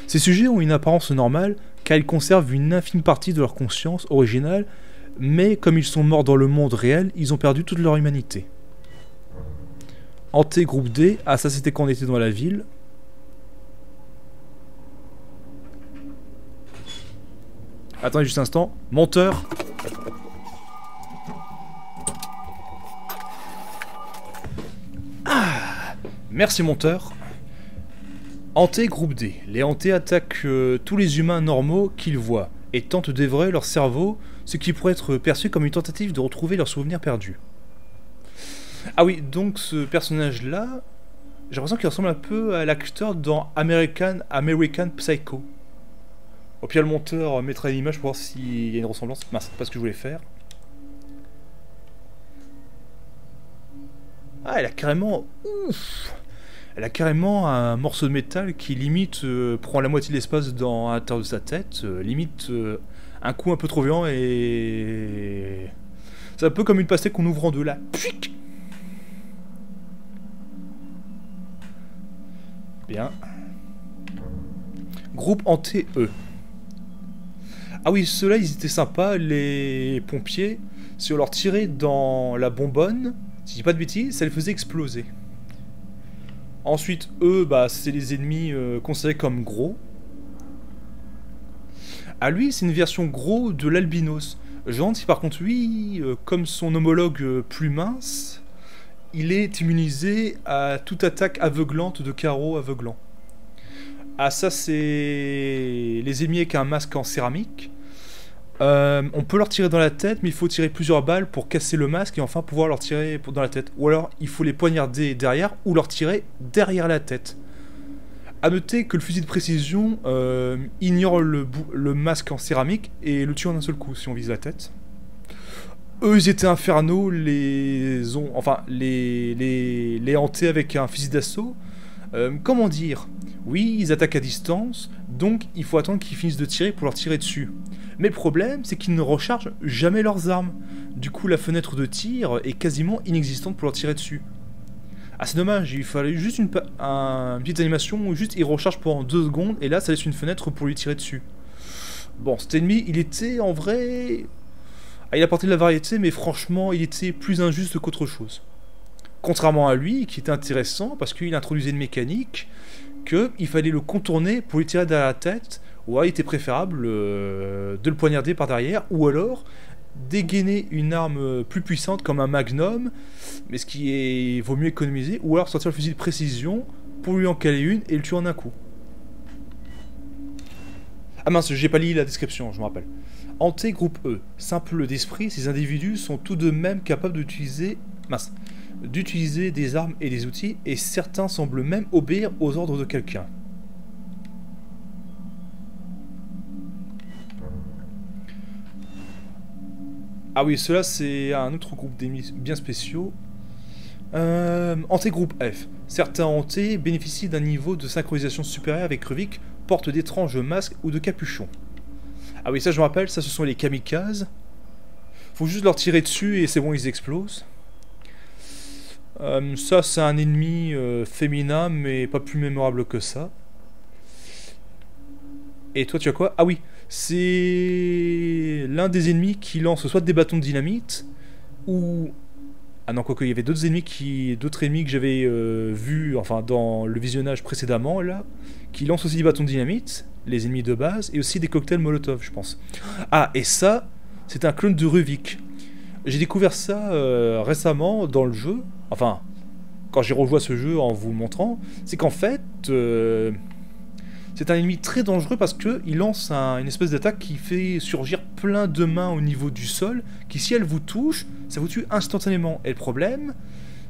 Ces sujets ont une apparence normale, car ils conservent une infime partie de leur conscience originale, mais comme ils sont morts dans le monde réel, ils ont perdu toute leur humanité. Hanté, groupe D, ah ça c'était quand on était dans la ville. Attendez juste un instant, monteur. Ah, merci monteur. Hanté, groupe D. Les hantés attaquent tous les humains normaux qu'ils voient et tentent d'évorer leur cerveau, ce qui pourrait être perçu comme une tentative de retrouver leurs souvenirs perdus. Ah oui, donc ce personnage-là, j'ai l'impression qu'il ressemble un peu à l'acteur dans American Psycho. Au pire, le monteur mettra une image pour voir s'il y a une ressemblance. Mince, c'est pas ce que je voulais faire. Ah, elle a carrément... Ouf! Elle a carrément un morceau de métal qui limite prend la moitié de l'espace à l'intérieur de sa tête, limite un coup un peu trop violent et... C'est un peu comme une pastèque qu'on ouvre en deux là. Bien. Groupe hanté E. Ah oui, ceux-là ils étaient sympas, les pompiers. Si on leur tirait dans la bonbonne, si je dis pas de bêtises, ça les faisait exploser. Ensuite, eux, bah, c'est les ennemis considérés comme gros. À lui, c'est une version gros de l'albinos. Je me demande si par contre, lui, comme son homologue plus mince, il est immunisé à toute attaque aveuglante de carreaux aveuglants. Ah, ça, c'est les ennemis avec un masque en céramique. On peut leur tirer dans la tête, mais il faut tirer plusieurs balles pour casser le masque et enfin pouvoir leur tirer dans la tête. Ou alors, il faut les poignarder derrière ou leur tirer derrière la tête. A noter que le fusil de précision ignore le masque en céramique et le tue en un seul coup si on vise la tête. Eux, ils étaient infernaux, les hantés avec un fusil d'assaut. Comment dire? Oui, ils attaquent à distance, donc il faut attendre qu'ils finissent de tirer pour leur tirer dessus. Mais le problème, c'est qu'ils ne rechargent jamais leurs armes. Du coup, la fenêtre de tir est quasiment inexistante pour leur tirer dessus. Ah, c'est dommage, il fallait juste une petite animation où juste il recharge pendant 2 secondes et là ça laisse une fenêtre pour lui tirer dessus. Bon, cet ennemi, il était en vrai... Ah, il apportait de la variété, mais franchement, il était plus injuste qu'autre chose. Contrairement à lui, qui était intéressant parce qu'il introduisait une mécanique qu'il fallait le contourner pour lui tirer derrière la tête, ou alors il était préférable de le poignarder par derrière, ou alors dégainer une arme plus puissante comme un magnum, mais ce qui est vaut mieux économiser, ou alors sortir le fusil de précision pour lui en caler une et le tuer en un coup. Ah mince, j'ai pas lu la description, je me rappelle. Hanté groupe E, simple d'esprit, ces individus sont tout de même capables d'utiliser des armes et des outils, et certains semblent même obéir aux ordres de quelqu'un. Ah oui, cela c'est un autre groupe d'ennemis bien spéciaux. Hanté groupe F. Certains hantés bénéficient d'un niveau de synchronisation supérieur avec Ruvik, portent d'étranges masques ou de capuchons. Ah oui, ça je me rappelle, ça ce sont les kamikazes. Faut juste leur tirer dessus et c'est bon, ils explosent. Ça c'est un ennemi féminin, mais pas plus mémorable que ça. Et toi tu as quoi? Ah oui, c'est l'un des ennemis qui lance soit des bâtons de dynamite, ou... Ah non, quoique il y avait d'autres ennemis que j'avais vus, enfin dans le visionnage précédemment là, qui lancent aussi des bâtons de dynamite, les ennemis de base, et aussi des cocktails Molotov, je pense. Ah, et ça, c'est un clone de Ruvik. J'ai découvert ça récemment dans le jeu, enfin, quand j'ai rejoué à ce jeu en vous le montrant, c'est qu'en fait, c'est un ennemi très dangereux parce qu'il lance une espèce d'attaque qui fait surgir plein de mains au niveau du sol, qui si elles vous touchent, ça vous tue instantanément. Et le problème,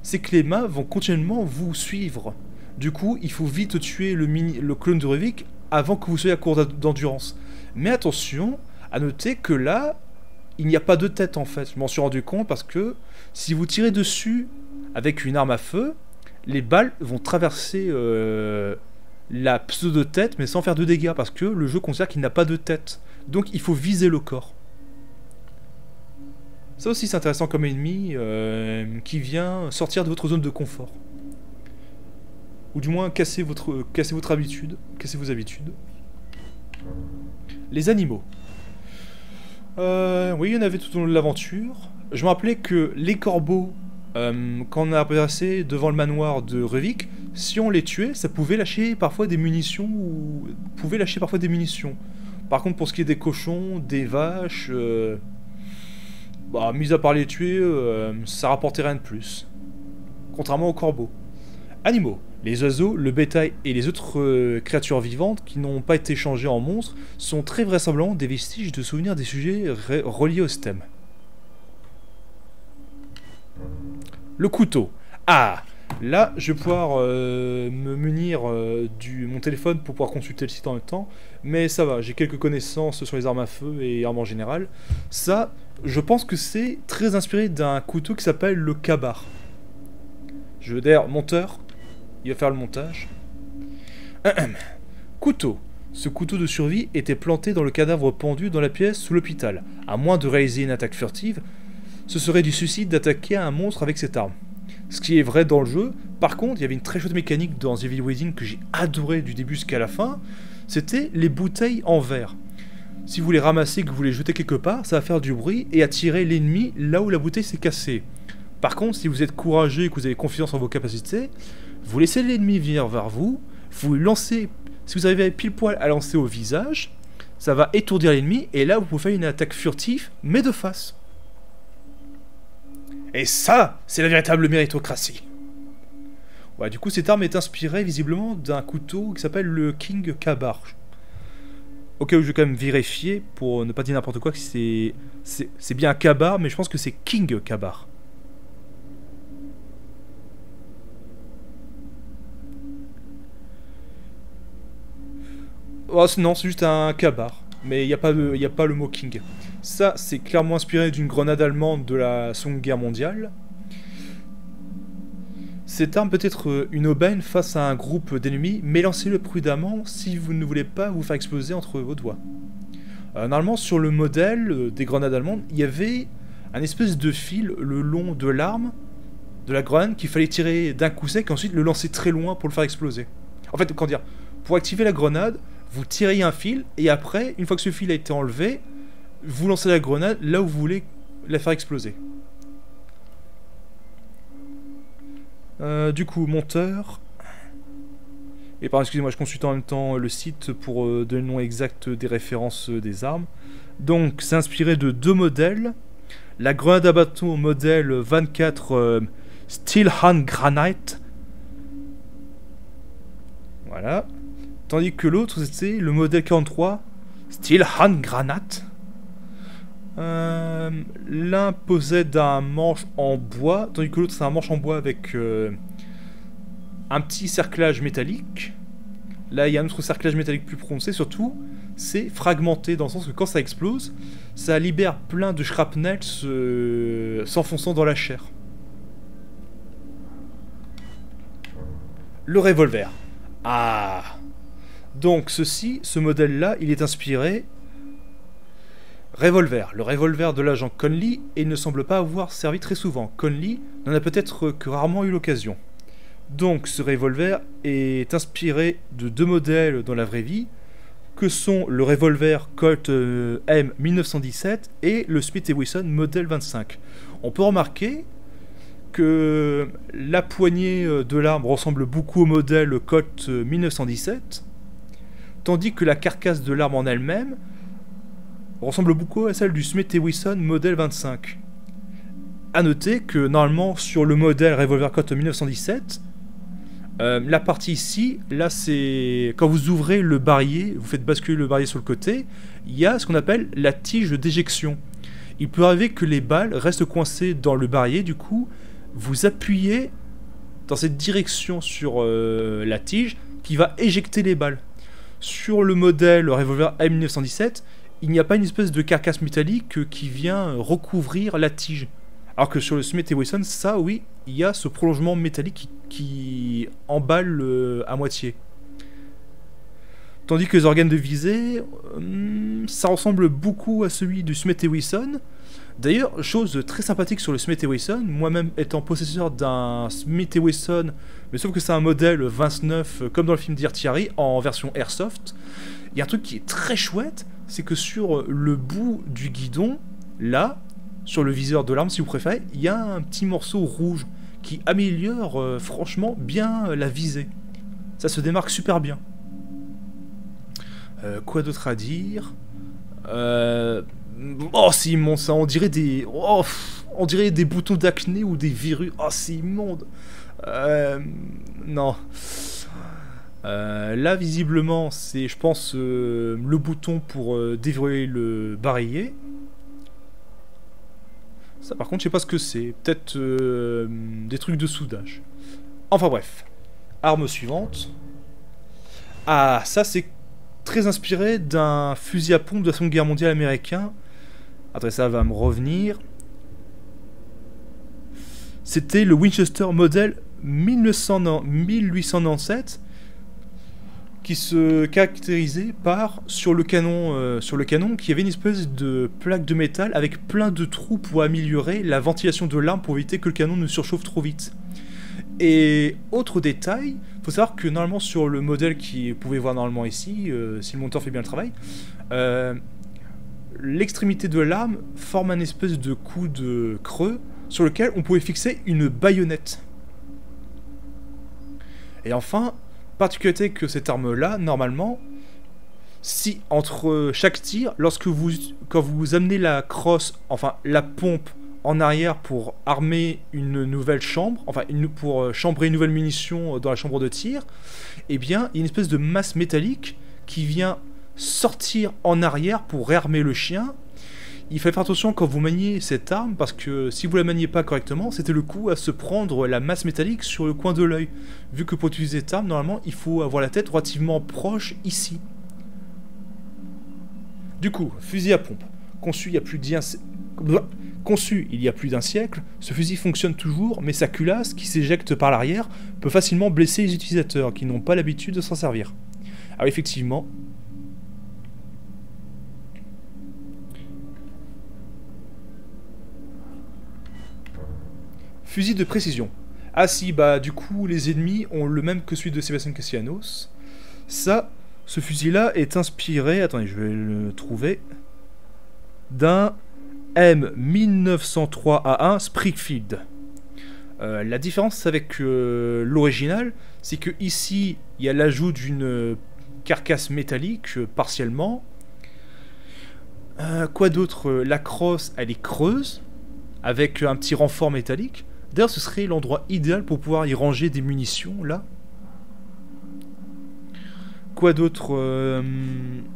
c'est que les mains vont continuellement vous suivre. Du coup, il faut vite tuer le clone de Ruvik avant que vous soyez à court d'endurance. Mais attention, à noter que là, il n'y a pas de tête en fait. Je m'en suis rendu compte parce que si vous tirez dessus avec une arme à feu, les balles vont traverser la pseudo-tête mais sans faire de dégâts parce que le jeu considère qu'il n'a pas de tête. Donc il faut viser le corps. Ça aussi c'est intéressant comme ennemi qui vient sortir de votre zone de confort. Ou du moins casser vos habitudes. Les animaux. Oui, il y en avait tout au long de l'aventure. Je me rappelais que les corbeaux, quand on a passé devant le manoir de Ruvik, si on les tuait, ça pouvait lâcher parfois des munitions Par contre, pour ce qui est des cochons, des vaches, mis à part les tuer, ça rapportait rien de plus. Contrairement aux corbeaux. Animaux. Les oiseaux, le bétail et les autres créatures vivantes qui n'ont pas été changées en monstres sont très vraisemblablement des vestiges de souvenirs des sujets reliés au stem. Le couteau. Ah, là, je vais pouvoir me munir mon téléphone pour pouvoir consulter le site en même temps. Mais ça va, j'ai quelques connaissances sur les armes à feu et armes en général. Ça, je pense que c'est très inspiré d'un couteau qui s'appelle le kabar. D'ailleurs, monteur, il va faire le montage. Couteau. Ce couteau de survie était planté dans le cadavre pendu dans la pièce sous l'hôpital. À moins de réaliser une attaque furtive, ce serait du suicide d'attaquer un monstre avec cette arme. Ce qui est vrai dans le jeu. Par contre, il y avait une très chouette mécanique dans The Evil Within que j'ai adoré du début jusqu'à la fin. C'était les bouteilles en verre. si vous les ramassez, que vous les jetez quelque part, ça va faire du bruit et attirer l'ennemi là où la bouteille s'est cassée. Par contre, si vous êtes courageux et que vous avez confiance en vos capacités, vous laissez l'ennemi venir vers vous, vous lancez, si vous arrivez pile poil à lancer au visage, ça va étourdir l'ennemi, et là vous pouvez faire une attaque furtive, mais de face. Et ça, c'est la véritable méritocratie. Ouais, du coup, cette arme est inspirée visiblement d'un couteau qui s'appelle le King Kabar. Au cas où je vais quand même vérifier, pour ne pas dire n'importe quoi, que c'est bien Kabar, mais je pense que c'est King Kabar. Oh, non, c'est juste un Kabar, mais il n'y a pas le mot King. Ça, c'est clairement inspiré d'une grenade allemande de la Seconde Guerre mondiale. Cette arme peut être une aubaine face à un groupe d'ennemis, mais lancez-le prudemment si vous ne voulez pas vous faire exploser entre vos doigts. Normalement, sur le modèle des grenades allemandes, il y avait un espèce de fil le long de l'arme, de la grenade, qu'il fallait tirer d'un coup sec, et ensuite le lancer très loin pour le faire exploser. En fait, comment dire, pour activer la grenade, vous tirez un fil, et après, une fois que ce fil a été enlevé, vous lancez la grenade là où vous voulez la faire exploser. Du coup, monteur. Et pardon, excusez-moi, je consulte en même temps le site pour donner le nom exact des références des armes. Donc, c'est inspiré de deux modèles. La grenade à bâton modèle 24 Steel Hand Granite. Voilà. Tandis que l'autre, c'était le modèle 43 Steel Hand Granate. L'un possède un manche en bois, tandis que l'autre c'est un manche en bois avec un petit cerclage métallique. Là il y a un autre cerclage métallique plus prononcé, surtout c'est fragmenté dans le sens que quand ça explose, ça libère plein de shrapnel s'enfonçant dans la chair. Le revolver. Ah. Donc ce modèle-là, il est inspiré revolver. Le revolver de l'agent Conley et ne semble pas avoir servi très souvent. Conley n'en a peut-être que rarement eu l'occasion. Donc ce revolver est inspiré de deux modèles dans la vraie vie, que sont le revolver Colt M 1917 et le Smith & Wesson modèle 25. On peut remarquer que la poignée de l'arme ressemble beaucoup au modèle Colt 1917, tandis que la carcasse de l'arme en elle-même ressemble beaucoup à celle du Smith & Wesson modèle 25. A noter que normalement sur le modèle revolver Colt 1917, la partie ici, là c'est quand vous ouvrez le barillet, vous faites basculer le barillet sur le côté, il y a ce qu'on appelle la tige d'éjection. Il peut arriver que les balles restent coincées dans le barillet, du coup vous appuyez dans cette direction sur la tige qui va éjecter les balles. Sur le modèle revolver M1917, il n'y a pas une espèce de carcasse métallique qui vient recouvrir la tige. Alors que sur le Smith & Wesson, ça oui, il y a ce prolongement métallique qui emballe à moitié. Tandis que les organes de visée, ça ressemble beaucoup à celui du Smith & Wesson. D'ailleurs, chose très sympathique sur le Smith & Wesson, moi-même étant possesseur d'un Smith & Wesson, mais sauf que c'est un modèle 29, comme dans le film Dirty Harry, en version Airsoft, il y a un truc qui est très chouette, c'est que sur le bout du guidon, là, sur le viseur de l'arme si vous préférez, il y a un petit morceau rouge qui améliore franchement bien la visée. Ça se démarque super bien. Quoi d'autre à dire? Oh c'est immonde ça, on dirait des... Oh, on dirait des boutons d'acné ou des virus. Oh c'est immonde. Non. Là visiblement c'est je pense le bouton pour déverrouiller le barillet. Ça par contre je sais pas ce que c'est. Peut-être des trucs de soudage. Enfin bref. Arme suivante. Ah ça c'est très inspiré d'un fusil à pompe de la Seconde Guerre mondiale américain. Après ça va me revenir. C'était le Winchester modèle 1897 qui se caractérisait par sur le canon qui avait une espèce de plaque de métal avec plein de trous pour améliorer la ventilation de l'arme pour éviter que le canon ne surchauffe trop vite. Et autre détail, il faut savoir que normalement sur le modèle qui vous pouvez voir normalement ici, si le monteur fait bien le travail, l'extrémité de l'arme forme un espèce de coude creux sur lequel on pouvait fixer une baïonnette. Et enfin, particularité que cette arme-là, normalement, si entre chaque tir, quand vous amenez la crosse, enfin la pompe en arrière pour armer une nouvelle chambre, enfin pour chambrer une nouvelle munition dans la chambre de tir, eh bien, il y a une espèce de masse métallique qui vient sortir en arrière pour réarmer le chien. Il fallait faire attention quand vous maniez cette arme, parce que si vous la maniez pas correctement, c'était le coup à se prendre la masse métallique sur le coin de l'œil. Vu que pour utiliser cette arme, normalement, il faut avoir la tête relativement proche ici. Du coup, fusil à pompe, conçu il y a plus d'un siècle, ce fusil fonctionne toujours, mais sa culasse, qui s'éjecte par l'arrière, peut facilement blesser les utilisateurs qui n'ont pas l'habitude de s'en servir. Alors effectivement, fusil de précision. Ah si, bah du coup, les ennemis ont le même que celui de Sébastien Castellanos. Ça, ce fusil-là est inspiré, attendez, je vais le trouver, d'un M1903A1 Springfield. La différence avec l'original, c'est que ici, il y a l'ajout d'une carcasse métallique, partiellement. Quoi d'autre? La crosse, elle est creuse, avec un petit renfort métallique. D'ailleurs, ce serait l'endroit idéal pour pouvoir y ranger des munitions, là. Quoi d'autre?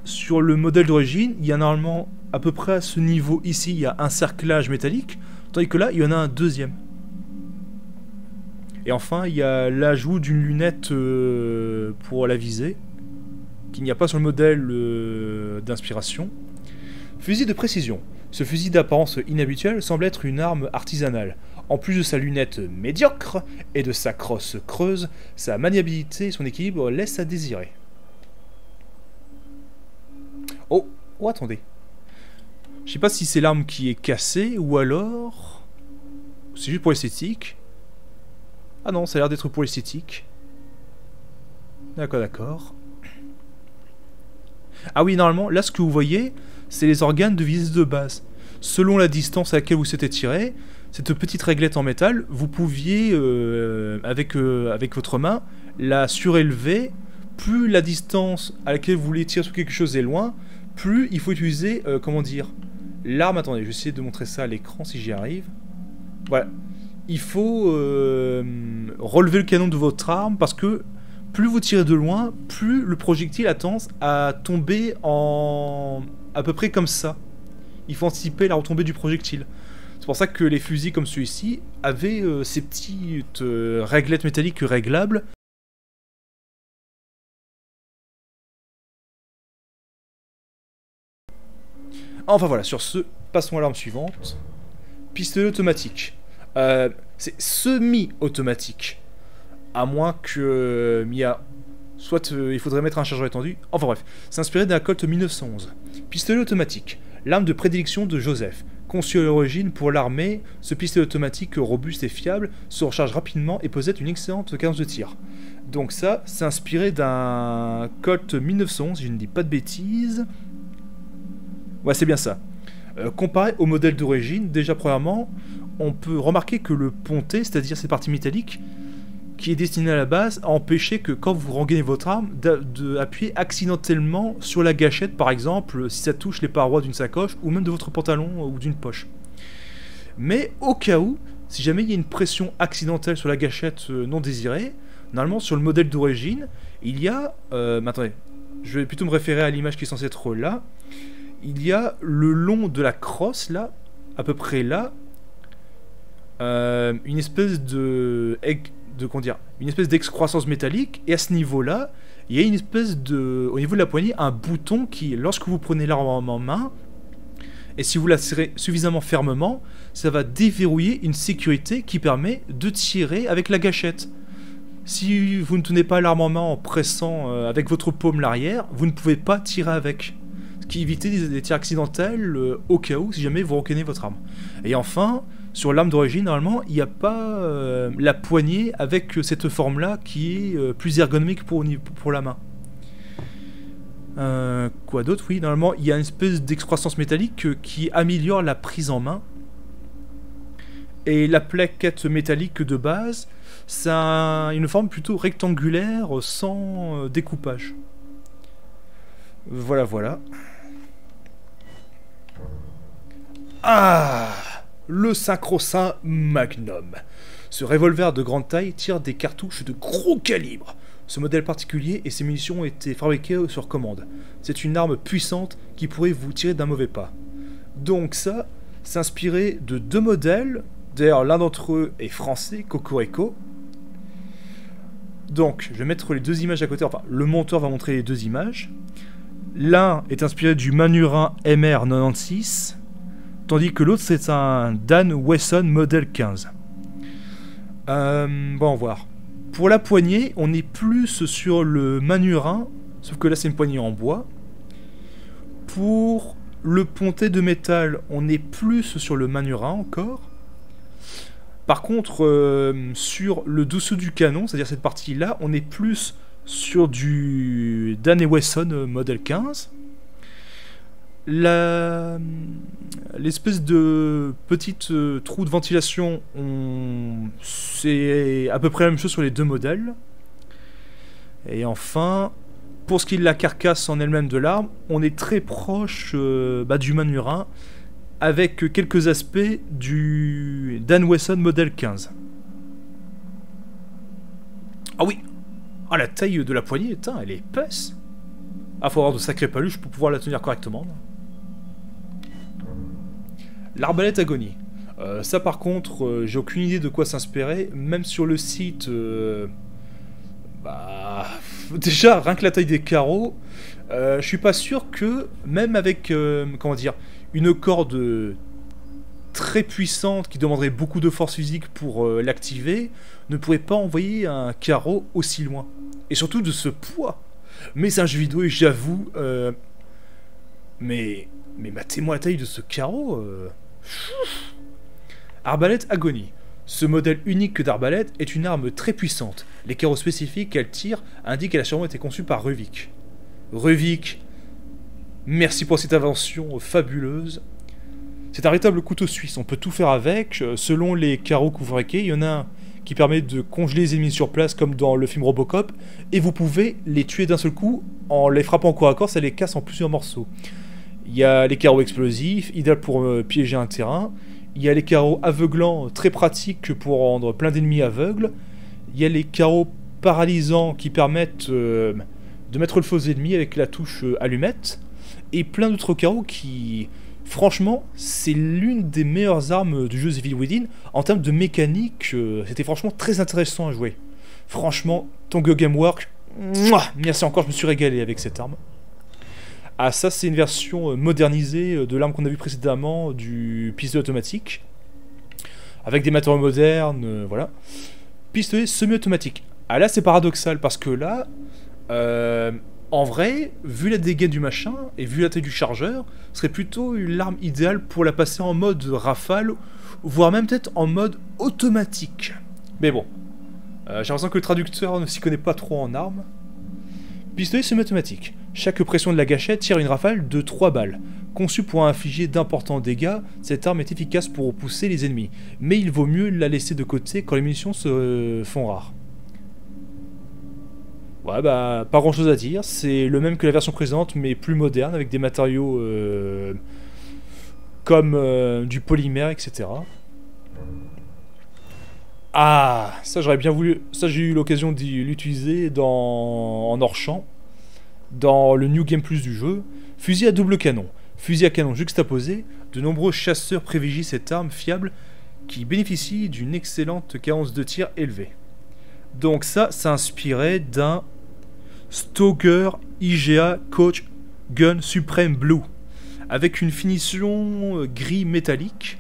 Sur le modèle d'origine, il y a normalement, à peu près à ce niveau ici, il y a un cerclage métallique, tandis que là, il y en a un deuxième. Et enfin, il y a l'ajout d'une lunette pour la visée, qu'il n'y a pas sur le modèle d'inspiration. Fusil de précision. Ce fusil d'apparence inhabituelle semble être une arme artisanale. En plus de sa lunette médiocre et de sa crosse creuse, sa maniabilité et son équilibre laissent à désirer. Oh, attendez. Je sais pas si c'est l'arme qui est cassée ou alors... c'est juste pour l'esthétique. Ah non, ça a l'air d'être pour l'esthétique. D'accord. Ah oui, normalement, là ce que vous voyez, c'est les organes de visée de base. Selon la distance à laquelle vous s'était tiré, cette petite réglette en métal, vous pouviez, avec votre main, la surélever. Plus la distance à laquelle vous voulez tirer sur quelque chose est loin, plus il faut utiliser, comment dire, l'arme. Attendez, je vais essayer de montrer ça à l'écran si j'y arrive. Voilà. Il faut relever le canon de votre arme parce que plus vous tirez de loin, plus le projectile a tendance à tomber à peu près comme ça. Il faut anticiper la retombée du projectile. C'est pour ça que les fusils comme celui-ci avaient ces petites réglettes métalliques réglables. Enfin voilà, sur ce, passons à l'arme suivante. Pistolet automatique. C'est semi-automatique. À moins que soit il faudrait mettre un chargeur étendu. Enfin bref, c'est inspiré d'un Colt 1911. Pistolet automatique. L'arme de prédilection de Joseph. Conçu à l'origine pour l'armée, ce pistolet automatique robuste et fiable se recharge rapidement et possède une excellente cadence de tir. Donc ça, c'est inspiré d'un Colt 1911, si je ne dis pas de bêtises. Ouais, c'est bien ça. Comparé au modèle d'origine, déjà premièrement, on peut remarquer que le ponté, c'est-à-dire cette partie métallique, qui est destinée à la base, a empêché que quand vous rengainez votre arme, d'appuyer accidentellement sur la gâchette, par exemple, si ça touche les parois d'une sacoche, ou même de votre pantalon ou d'une poche. Mais au cas où, si jamais il y a une pression accidentelle sur la gâchette non désirée, normalement sur le modèle d'origine, il y a... attendez, je vais plutôt me référer à l'image qui est censée être là. Il y a le long de la crosse, là, à peu près là, une espèce une espèce d'excroissance métallique, et à ce niveau-là, il y a une espèce au niveau de la poignée, un bouton qui, lorsque vous prenez l'arme en main, et si vous la serrez suffisamment fermement, ça va déverrouiller une sécurité qui permet de tirer avec la gâchette. Si vous ne tenez pas l'arme en main en pressant avec votre paume l'arrière, vous ne pouvez pas tirer avec. Ce qui évite des tirs accidentels au cas où, si jamais vous reconnaissez votre arme. Et enfin... sur l'arme d'origine, normalement, il n'y a pas la poignée avec cette forme-là qui est plus ergonomique pour la main. Quoi d'autre? Oui, normalement, il y a une espèce d'excroissance métallique qui améliore la prise en main. Et la plaquette métallique de base, ça a une forme plutôt rectangulaire sans découpage. Voilà, voilà. Ah! Le sacro-saint Magnum. Ce revolver de grande taille tire des cartouches de gros calibre. Ce modèle particulier et ses munitions ont été fabriqués sur commande. C'est une arme puissante qui pourrait vous tirer d'un mauvais pas. Donc ça, c'est inspiré de 2 modèles. D'ailleurs, l'un d'entre eux est français, Cocorico. Donc, je vais mettre les 2 images à côté. Enfin, le monteur va montrer les 2 images. L'un est inspiré du Manurin MR96, tandis que l'autre c'est un Dan Wesson Model 15. Bon, on va voir. Pour la poignée, on est plus sur le Manurin, sauf que là c'est une poignée en bois. Pour le pontet de métal, on est plus sur le Manurin encore. Par contre, sur le dessous du canon, c'est-à-dire cette partie-là, on est plus sur du Dan Wesson Model 15. L'espèce de petite trou de ventilation, c'est à peu près la même chose sur les 2 modèles. Et enfin, pour ce qui est de la carcasse en elle-même de l'arme, on est très proche du Manurin, avec quelques aspects du Dan Wesson Model 15. Ah oui! Ah, la taille de la poignée, elle est épaisse. Ah, faut avoir de sacrées paluches pour pouvoir la tenir correctement. L'arbalète agonie. Ça par contre, j'ai aucune idée de quoi s'inspirer. Même sur le site, déjà rien que la taille des carreaux, je suis pas sûr que même avec une corde très puissante qui demanderait beaucoup de force physique pour l'activer, ne pourrait pas envoyer un carreau aussi loin. Et surtout de ce poids. Mais c'est un jeu vidéo et j'avoue, mais matez-moi la taille de ce carreau. Arbalète agonie. Ce modèle unique d'arbalète est une arme très puissante. Les carreaux spécifiques qu'elle tire indiquent qu'elle a sûrement été conçue par Ruvik. Ruvik, merci pour cette invention fabuleuse. C'est un véritable couteau suisse, on peut tout faire avec. Selon les carreaux que vous fabriquez, il y en a un qui permet de congeler les ennemis sur place comme dans le film Robocop, et vous pouvez les tuer d'un seul coup en les frappant corps à corps, ça les casse en plusieurs morceaux. Il y a les carreaux explosifs, idéal pour piéger un terrain. Il y a les carreaux aveuglants, très pratiques pour rendre plein d'ennemis aveugles. Il y a les carreaux paralysants qui permettent de mettre le feu aux ennemis avec la touche allumette. Et plein d'autres carreaux qui... Franchement, c'est l'une des meilleures armes du jeu The Evil Within. En termes de mécanique, c'était franchement très intéressant à jouer. Franchement, Tongo Gameworks, merci encore, je me suis régalé avec cette arme. Ah, ça c'est une version modernisée de l'arme qu'on a vue précédemment, du pistolet automatique. Avec des matériaux modernes, voilà. Pistolet semi-automatique. Ah là c'est paradoxal, parce que là... en vrai, vu la dégaine du machin, et vu la taille du chargeur, ce serait plutôt l'arme idéale pour la passer en mode rafale, voire même peut-être en mode automatique. Mais bon, j'ai l'impression que le traducteur ne s'y connaît pas trop en armes. Pistolet semi-automatique. Chaque pression de la gâchette tire une rafale de 3 balles. Conçue pour infliger d'importants dégâts, cette arme est efficace pour repousser les ennemis, mais il vaut mieux la laisser de côté quand les munitions se font rares. Ouais, pas grand chose à dire, c'est le même que la version précédente, mais plus moderne, avec des matériaux comme du polymère, etc. Ah, ça j'aurais bien voulu... Ça j'ai eu l'occasion de l'utiliser en hors-champ, dans le New Game Plus du jeu. Fusil à double canon. Fusil à canon juxtaposé, de nombreux chasseurs privilégient cette arme fiable qui bénéficie d'une excellente cadence de tir élevée. Donc ça inspiré d'un Stoker IGA Coach Gun Supreme Blue, avec une finition gris métallique.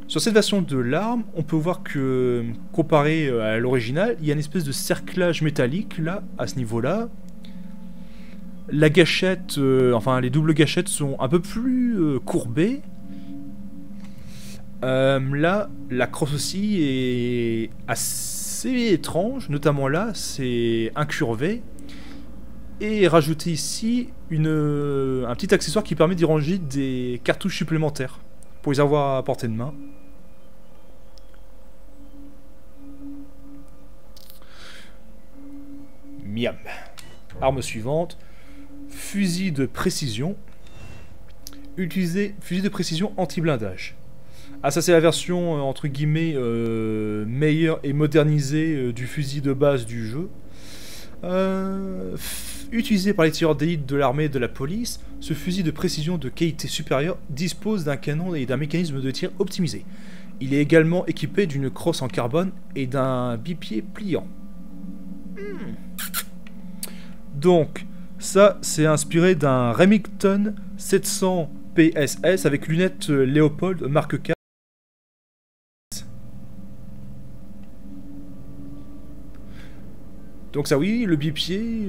Sur cette version de l'arme, on peut voir que, comparé à l'original, il y a une espèce de cerclage métallique, là, à ce niveau-là. La gâchette, les doubles gâchettes sont un peu plus courbées. Là, la crosse aussi est assez étrange, notamment là, c'est incurvé. Et rajouter ici un petit accessoire qui permet d'y ranger des cartouches supplémentaires pour les avoir à portée de main. Miam. Arme suivante. Fusil de précision. Utiliser fusil de précision anti-blindage. Ah, ça c'est la version entre guillemets meilleure et modernisée du fusil de base du jeu. Utilisé par les tireurs d'élite de l'armée et de la police, ce fusil de précision de qualité supérieure dispose d'un canon et d'un mécanisme de tir optimisé. Il est également équipé d'une crosse en carbone et d'un bipied pliant. Donc, ça c'est inspiré d'un Remington 700 PSS avec lunettes Léopold marque 4. Donc ça oui, le bipied,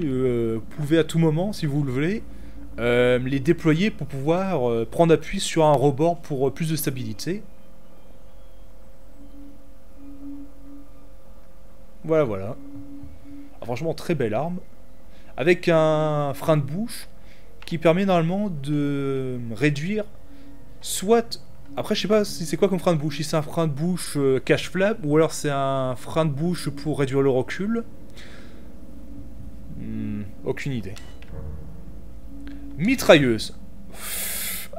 vous pouvez à tout moment, si vous le voulez, les déployer pour pouvoir prendre appui sur un rebord pour plus de stabilité. Voilà, voilà. Ah, franchement, très belle arme. Avec un frein de bouche qui permet normalement de réduire soit... Après, je sais pas si c'est quoi comme frein de bouche. Si c'est un frein de bouche cache-flap ou alors c'est un frein de bouche pour réduire le recul. Aucune idée. Mitrailleuse.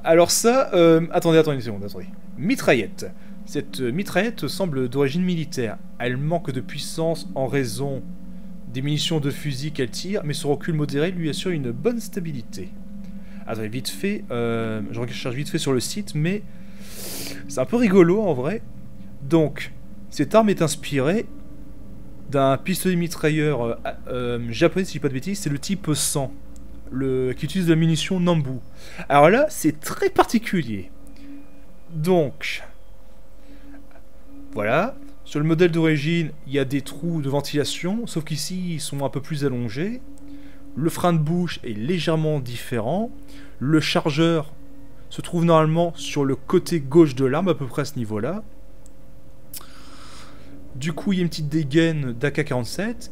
Alors ça... attendez une seconde, attendez. Mitraillette. Cette mitraillette semble d'origine militaire. Elle manque de puissance en raison des munitions de fusil qu'elle tire, mais son recul modéré lui assure une bonne stabilité. Attendez, vite fait, je recherche vite fait sur le site, mais c'est un peu rigolo en vrai. Donc, cette arme est inspirée d'un pistolet mitrailleur japonais, si je dis pas de bêtises, c'est le type 100, qui utilise de la munition Nambu. Alors là, c'est très particulier. Donc, voilà. Sur le modèle d'origine, il y a des trous de ventilation, sauf qu'ici, ils sont un peu plus allongés. Le frein de bouche est légèrement différent. Le chargeur se trouve normalement sur le côté gauche de l'arme, à peu près à ce niveau-là. Du coup, il y a une petite dégaine d'AK-47.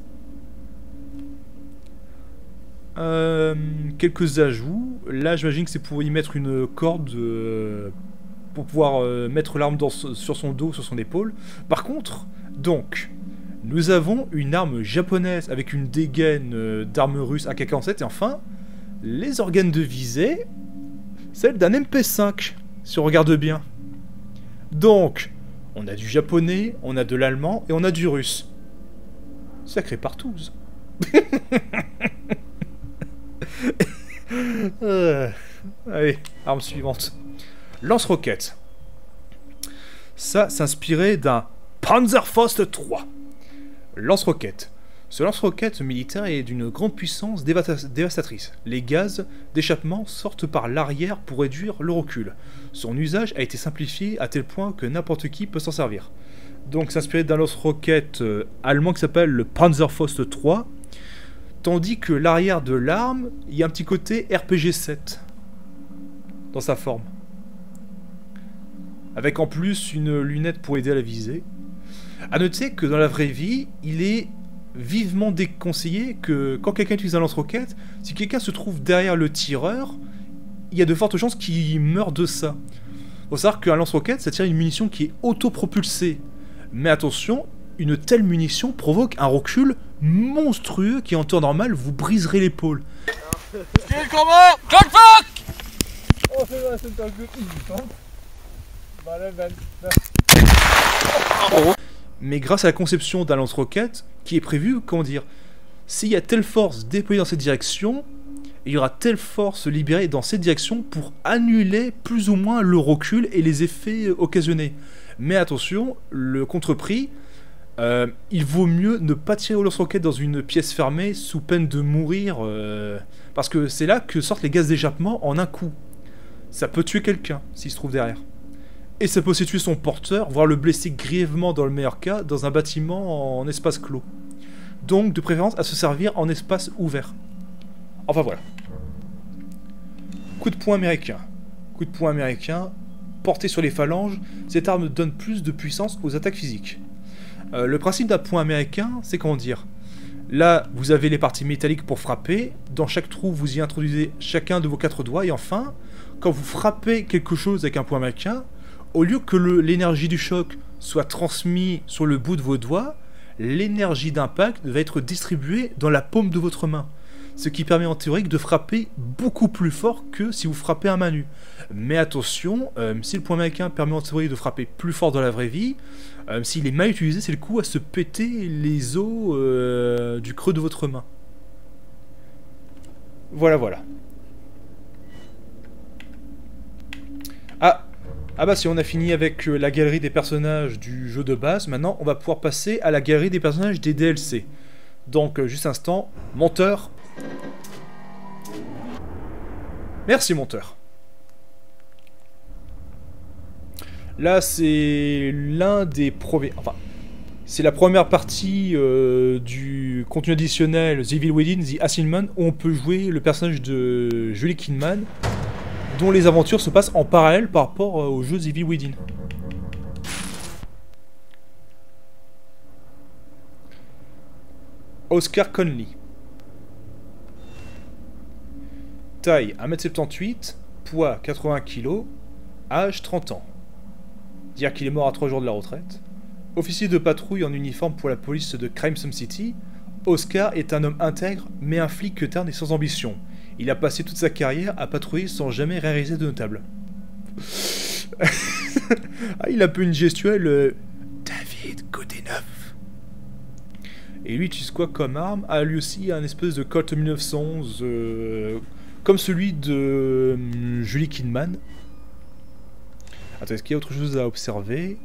Quelques ajouts. Là, j'imagine que c'est pour y mettre une corde pour pouvoir mettre l'arme sur son dos, sur son épaule. Par contre, donc, nous avons une arme japonaise avec une dégaine d'arme russe AK-47. Et enfin, les organes de visée, celle d'un MP5, si on regarde bien. Donc, on a du japonais, on a de l'allemand et on a du russe. Sacré partouze. Allez, arme suivante. Lance-roquette. Ça s'inspirait d'un Panzerfaust 3. Lance-roquette. Ce lance-roquette militaire est d'une grande puissance dévastatrice. Les gaz d'échappement sortent par l'arrière pour réduire le recul. Son usage a été simplifié à tel point que n'importe qui peut s'en servir. Donc c'est inspiré d'un lance-roquette allemand qui s'appelle le Panzerfaust 3. Tandis que l'arrière de l'arme, il y a un petit côté RPG-7 dans sa forme. Avec en plus une lunette pour aider à la visée. A noter que dans la vraie vie, il est vivement déconseillé que quand quelqu'un utilise un lance-roquette, si quelqu'un se trouve derrière le tireur, il y a de fortes chances qu'il meure de ça. Faut savoir qu'un lance-roquette, ça tire une munition qui est autopropulsée. Mais attention, une telle munition provoque un recul monstrueux qui en temps normal vous briserait l'épaule. Mais grâce à la conception d'un lance-roquette qui est prévu, comment dire, s'il y a telle force déployée dans cette direction, il y aura telle force libérée dans cette direction pour annuler plus ou moins le recul et les effets occasionnés. Mais attention, le contreprix, il vaut mieux ne pas tirer au lance-roquette dans une pièce fermée sous peine de mourir, parce que c'est là que sortent les gaz d'échappement en un coup. Ça peut tuer quelqu'un s'il se trouve derrière. Et ça peut aussi tuer son porteur, voire le blesser grièvement dans le meilleur cas, dans un bâtiment en espace clos. Donc, de préférence, à se servir en espace ouvert. Enfin, voilà. Coup de poing américain. Coup de poing américain, porté sur les phalanges, cette arme donne plus de puissance aux attaques physiques. Le principe d'un poing américain, c'est comment dire, Là, vous avez les parties métalliques pour frapper. Dans chaque trou, vous y introduisez chacun de vos 4 doigts. Et enfin, quand vous frappez quelque chose avec un point maquin, au lieu que l'énergie du choc soit transmise sur le bout de vos doigts, l'énergie d'impact va être distribuée dans la paume de votre main. Ce qui permet en théorie de frapper beaucoup plus fort que si vous frappez à main nue. Mais attention, si le point maquin permet en théorie de frapper plus fort dans la vraie vie, s'il est mal utilisé, c'est le coup à se péter les os du creux de votre main. Voilà, voilà. Ah bah si on a fini avec la galerie des personnages du jeu de base, maintenant on va pouvoir passer à la galerie des personnages des DLC. Donc juste un instant, monteur. Merci monteur. Là c'est l'un des premiers... Enfin, c'est la première partie du contenu additionnel The Evil Within, The Asylum, où on peut jouer le personnage de Joel Kinnaman, dont les aventures se passent en parallèle par rapport au jeu The Evil Within. Oscar Conley. Taille 1m78, poids 80 kg, âge 30 ans. Dire qu'il est mort à 3 jours de la retraite. Officier de patrouille en uniforme pour la police de Crimson City, Oscar est un homme intègre mais un flic terne et sans ambition. Il a passé toute sa carrière à patrouiller sans jamais réaliser de notable. Ah, il a un peu une gestuelle David Goodenough. Et lui, tu sais quoi comme arme? Ah, lui aussi, un espèce de Colt 1911, comme celui de Joel Kinnaman. Attends, est-ce qu'il y a autre chose à observer?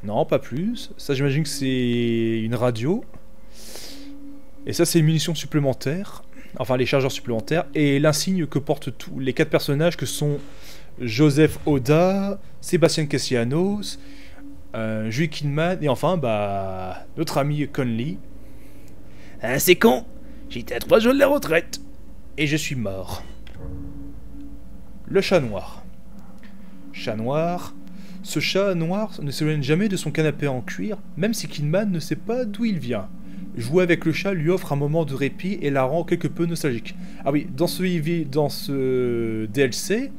Non, pas plus. Ça, j'imagine que c'est une radio. Et ça, c'est une munition supplémentaire. Enfin, les chargeurs supplémentaires. Et l'insigne que portent tous les 4 personnages, que sont Joseph Oda, Sébastien Castellanos, Joel Kinnaman, et enfin, bah, notre ami Conley. Ah, c'est con. J'étais à 3 jours de la retraite. Et je suis mort. Le chat noir. Chat noir. Ce chat noir ne s'éloigne jamais de son canapé en cuir, même si Kinnaman ne sait pas d'où il vient. Jouer avec le chat lui offre un moment de répit et la rend quelque peu nostalgique. Ah oui, dans ce DLC,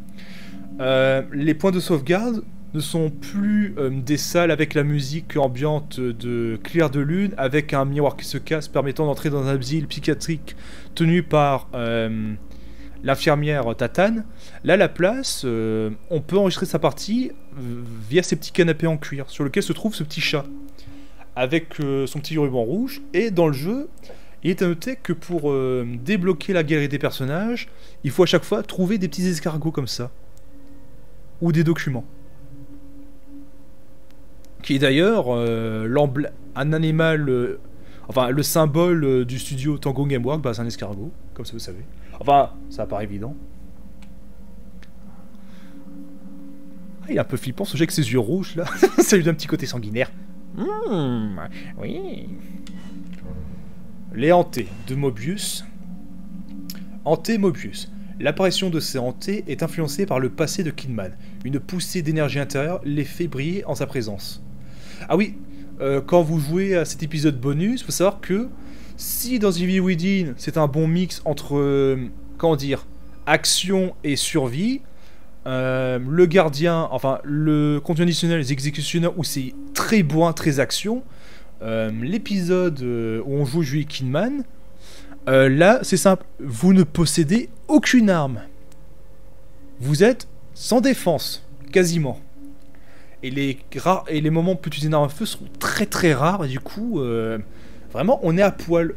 les points de sauvegarde ne sont plus des salles avec la musique ambiante de Clair de Lune, avec un miroir qui se casse permettant d'entrer dans un asile psychiatrique tenu par l'infirmière Tatane. Là, la place, on peut enregistrer sa partie via ces petits canapés en cuir, sur lequel se trouve ce petit chat, avec son petit ruban rouge. Et dans le jeu, il est à noter que pour débloquer la galerie des personnages, il faut à chaque fois trouver des petits escargots comme ça, ou des documents. Qui est d'ailleurs un animal, enfin le symbole du studio Tango Gameworks, bah, c'est un escargot, comme ça vous savez. Enfin, ça paraît évident. Ah, il est un peu flippant ce jeu avec ses yeux rouges là, ça lui donne un petit côté sanguinaire. Oui. Les hantés de Mobius. Hanté Mobius. L'apparition de ces hantés est influencée par le passé de Kinnaman. Une poussée d'énergie intérieure les fait briller en sa présence. Ah oui, quand vous jouez à cet épisode bonus, il faut savoir que si dans The Evil Within c'est un bon mix entre, comment dire, action et survie, le gardien, enfin le contenu additionnel, les exécutionneurs, où c'est très bourrin, très action, l'épisode où on joue Joel Kinnaman, là c'est simple, vous ne possédez aucune arme. Vous êtes sans défense, quasiment. Et les moments où on peut utiliser une arme à feu sont très très rares, et du coup, vraiment on est à poil.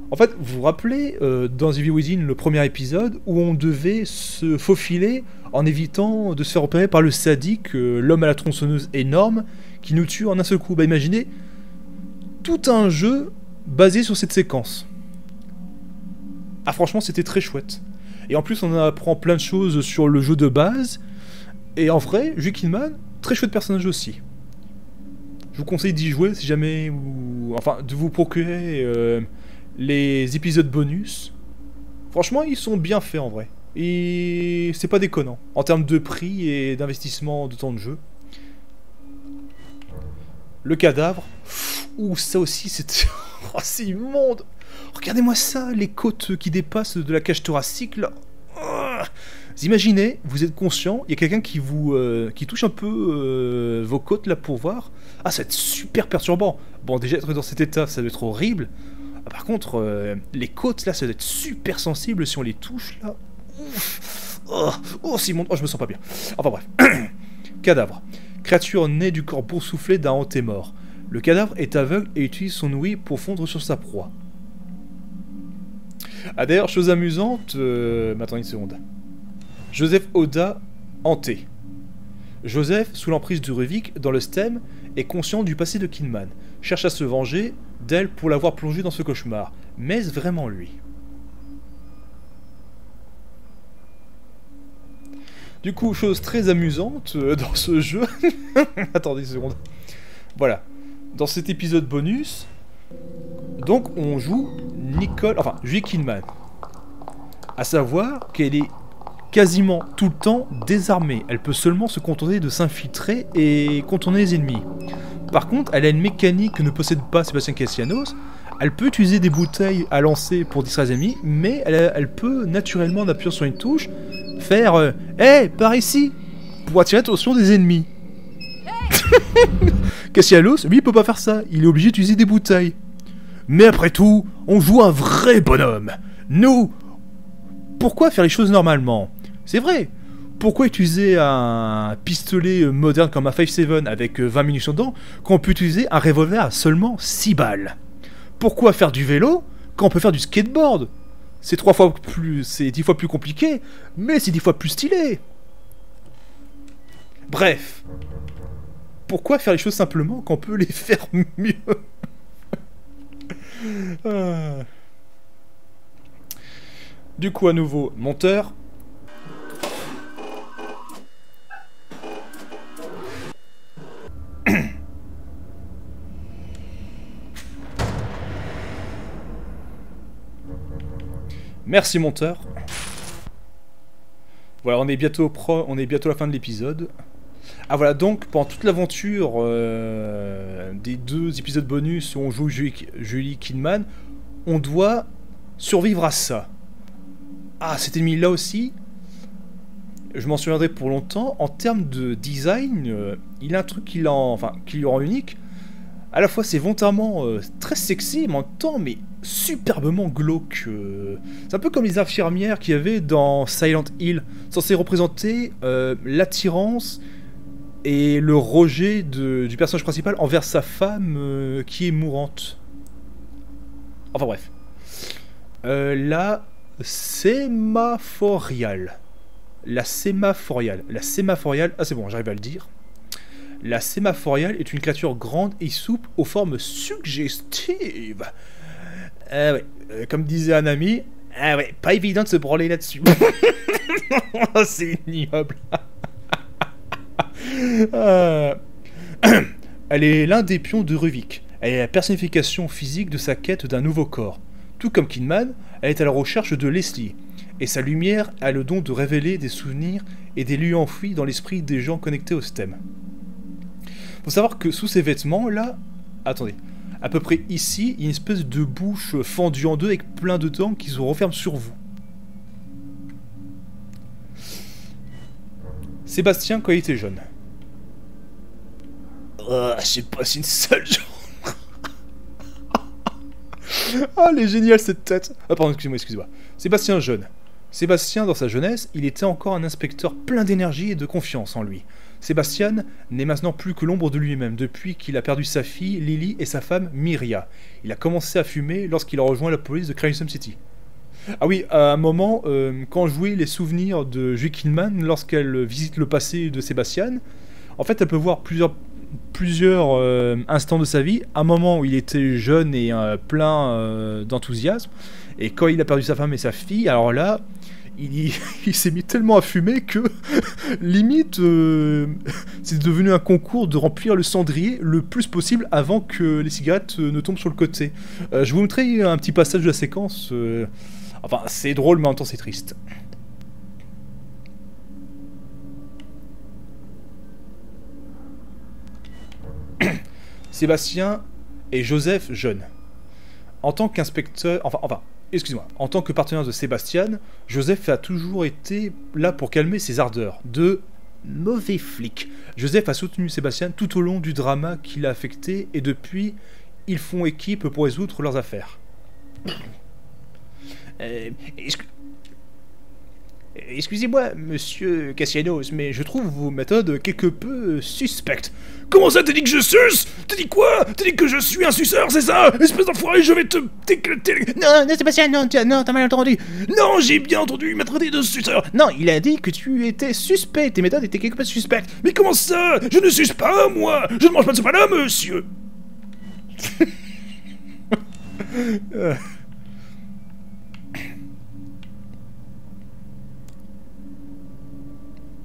En fait, vous vous rappelez, dans The Evil Within, le premier épisode, où on devait se faufiler en évitant de se faire repérer par le sadique, l'homme à la tronçonneuse énorme, qui nous tue en un seul coup. Bah imaginez, tout un jeu basé sur cette séquence. Ah franchement, c'était très chouette. Et en plus, on apprend plein de choses sur le jeu de base. Et en vrai, Joel Kinnaman, très chouette personnage aussi. Je vous conseille d'y jouer si jamais vous... Enfin, de vous procurer les épisodes bonus. Franchement, ils sont bien faits en vrai. Et c'est pas déconnant en termes de prix et d'investissement de temps de jeu. Le cadavre. Ouh, ça aussi, c'était... Oh, c'est immonde. Regardez-moi ça, les côtes qui dépassent de la cage thoracique, là. Oh. Vous imaginez, vous êtes conscient, il y a quelqu'un qui vous qui touche un peu vos côtes, là, pour voir. Ah, ça va être super perturbant. Bon, déjà, être dans cet état, ça doit être horrible. Ah, par contre, les côtes, là, ça doit être super sensible si on les touche, là. Ouf. Oh, c'est immonde. Oh, je me sens pas bien. Enfin, bref. Cadavre. Créature née du corps boursouflé d'un hanté mort. Le cadavre est aveugle et utilise son ouïe pour fondre sur sa proie. Ah d'ailleurs, chose amusante... attends une seconde. Joseph Oda, hanté. Joseph, sous l'emprise de Ruvik, dans le stem, est conscient du passé de Kidman. Cherche à se venger d'elle pour l'avoir plongé dans ce cauchemar. Mais est-ce vraiment lui? Du coup, chose très amusante dans ce jeu... Attendez une seconde. Voilà. Dans cet épisode bonus, donc on joue Nicole, enfin Julie Kidman. À savoir qu'elle est quasiment tout le temps désarmée. Elle peut seulement se contenter de s'infiltrer et contourner les ennemis. Par contre, elle a une mécanique que ne possède pas Sébastien Castellanos. Elle peut utiliser des bouteilles à lancer pour distraire les ennemis, mais elle peut naturellement, en appuyant sur une touche, faire hey, par ici pour attirer l'attention des ennemis. Cassialos, lui, il peut pas faire ça. Il est obligé d'utiliser des bouteilles. Mais après tout, on joue un vrai bonhomme. Nous, pourquoi faire les choses normalement? C'est vrai. Pourquoi utiliser un pistolet moderne comme un 5.7 avec 20 munitions dedans quand on peut utiliser un revolver à seulement 6 balles? Pourquoi faire du vélo quand on peut faire du skateboard? C'est 10 fois plus compliqué, mais c'est 10 fois plus stylé. Bref. Pourquoi faire les choses simplement quand on peut les faire mieux? Du coup, à nouveau, monteur. Merci, monteur. Voilà, on est bientôt à la fin de l'épisode. Ah voilà, donc pendant toute l'aventure des 2 épisodes bonus où on joue Julie Kidman, on doit survivre à ça. Ah, cet ennemi-là aussi, je m'en souviendrai pour longtemps. En termes de design, il a un truc qui le rend unique. À la fois, c'est volontairement très sexy, mais en même temps, mais superbement glauque. C'est un peu comme les infirmières qu'il y avait dans Silent Hill, censé représenter l'attirance et le rejet du personnage principal envers sa femme qui est mourante. Enfin bref. La sémaphoriale. La sémaphoriale. Ah c'est bon, j'arrive à le dire. La sémaphoriale est une créature grande et souple aux formes suggestives. Ouais, comme disait un ami, ouais, pas évident de se branler là-dessus. C'est ignoble. Elle est l'un des pions de Ruvik. Elle est la personnification physique de sa quête d'un nouveau corps. Tout comme Kidman, elle est à la recherche de Leslie. Et sa lumière a le don de révéler des souvenirs et des lieux enfouis dans l'esprit des gens connectés au stem. Faut savoir que sous ces vêtements, là... Attendez. À peu près ici, il y a une espèce de bouche fendue en deux avec plein de dents qui se referment sur vous. Sébastien, quand il était jeune. J'ai passé une seule journée. Ah, elle est géniale cette tête. Ah, pardon, excusez-moi. Sébastien jeune. Sébastien, dans sa jeunesse, il était encore un inspecteur plein d'énergie et de confiance en lui. Sébastien n'est maintenant plus que l'ombre de lui-même depuis qu'il a perdu sa fille Lily et sa femme Myria. Il a commencé à fumer lorsqu'il a rejoint la police de Crimson City. Ah oui, à un moment, quand jouait les souvenirs de Julie Kidman lorsqu'elle visite le passé de Sébastien, en fait, elle peut voir plusieurs instants de sa vie. Un moment où il était jeune et plein d'enthousiasme, et quand il a perdu sa femme et sa fille, alors là, il s'est mis tellement à fumer que limite c'est devenu un concours de remplir le cendrier le plus possible avant que les cigarettes ne tombent sur le côté. Je vous montrerai un petit passage de la séquence. Enfin, c'est drôle, mais en même temps c'est triste. Sébastien et Joseph jeune. En tant qu'inspecteur... Excuse-moi. En tant que partenaire de Sébastien, Joseph a toujours été là pour calmer ses ardeurs de mauvais flic. Joseph a soutenu Sébastien tout au long du drama qui l'a affecté et depuis, ils font équipe pour résoudre leurs affaires. Excusez-moi, monsieur Cassianos, mais je trouve vos méthodes quelque peu suspectes. Comment ça, t'as dit que je suce? T'as dit quoi? T'as dit que je suis un suceur, c'est ça? Espèce d'enfoiré, je vais te t'éclater. Non, Sébastien, non, t'as mal entendu. Non, j'ai bien entendu, il m'a traité de suceur. Non, il a dit que tu étais suspect, tes méthodes étaient quelque peu suspectes. Mais comment ça? Je ne suce pas, moi. Je ne mange pas de ce pain-là, monsieur.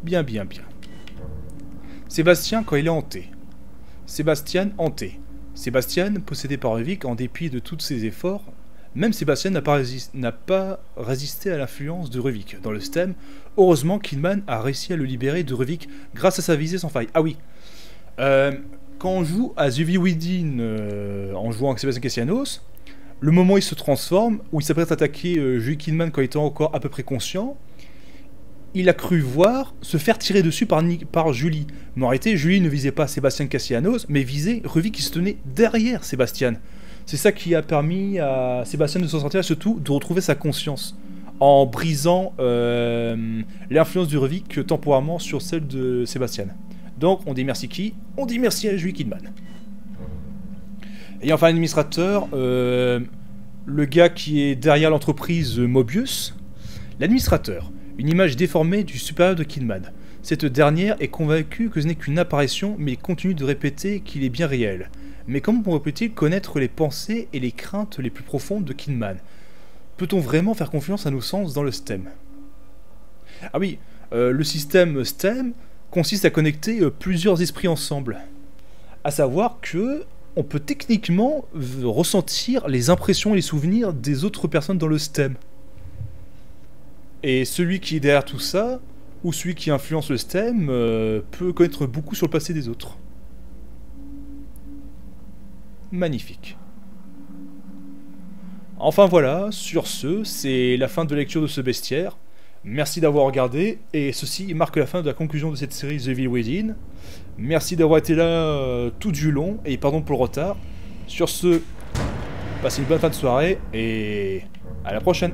Bien. Sébastien quand il est hanté. Sébastien hanté. Sébastien possédé par Ruvik en dépit de tous ses efforts. Même Sébastien n'a pas résisté à l'influence de Ruvik dans le STEM. Heureusement, Kidman a réussi à le libérer de Ruvik grâce à sa visée sans faille. Ah oui. Quand on joue à Zuvi Widin en jouant avec Sébastien Cassianos, le moment où il se transforme, où il s'apprête à attaquer Julie Kidman quand il était encore à peu près conscient, il a cru voir se faire tirer dessus par Julie. Mais en réalité, Julie ne visait pas Sébastien Cassianos, mais visait Ruvik qui se tenait derrière Sébastien. C'est ça qui a permis à Sébastien de s'en sortir et surtout de retrouver sa conscience, en brisant l'influence du Ruvik temporairement sur celle de Sébastien. Donc on dit merci qui? On dit merci à Julie Kidman. Et enfin l'administrateur, le gars qui est derrière l'entreprise Mobius, l'administrateur. Une image déformée du supérieur de Kidman. Cette dernière est convaincue que ce n'est qu'une apparition, mais il continue de répéter qu'il est bien réel. Mais comment peut-il connaître les pensées et les craintes les plus profondes de Kidman? Peut-on vraiment faire confiance à nos sens dans le STEM? Ah oui, le système STEM consiste à connecter plusieurs esprits ensemble. À savoir que on peut techniquement ressentir les impressions et les souvenirs des autres personnes dans le STEM. Et celui qui est derrière tout ça, ou celui qui influence le STEM, peut connaître beaucoup sur le passé des autres. Magnifique. Enfin voilà, sur ce, c'est la fin de la lecture de ce bestiaire. Merci d'avoir regardé, et ceci marque la fin de la conclusion de cette série The Evil Within. Merci d'avoir été là tout du long, et pardon pour le retard. Sur ce, passez une bonne fin de soirée, et à la prochaine.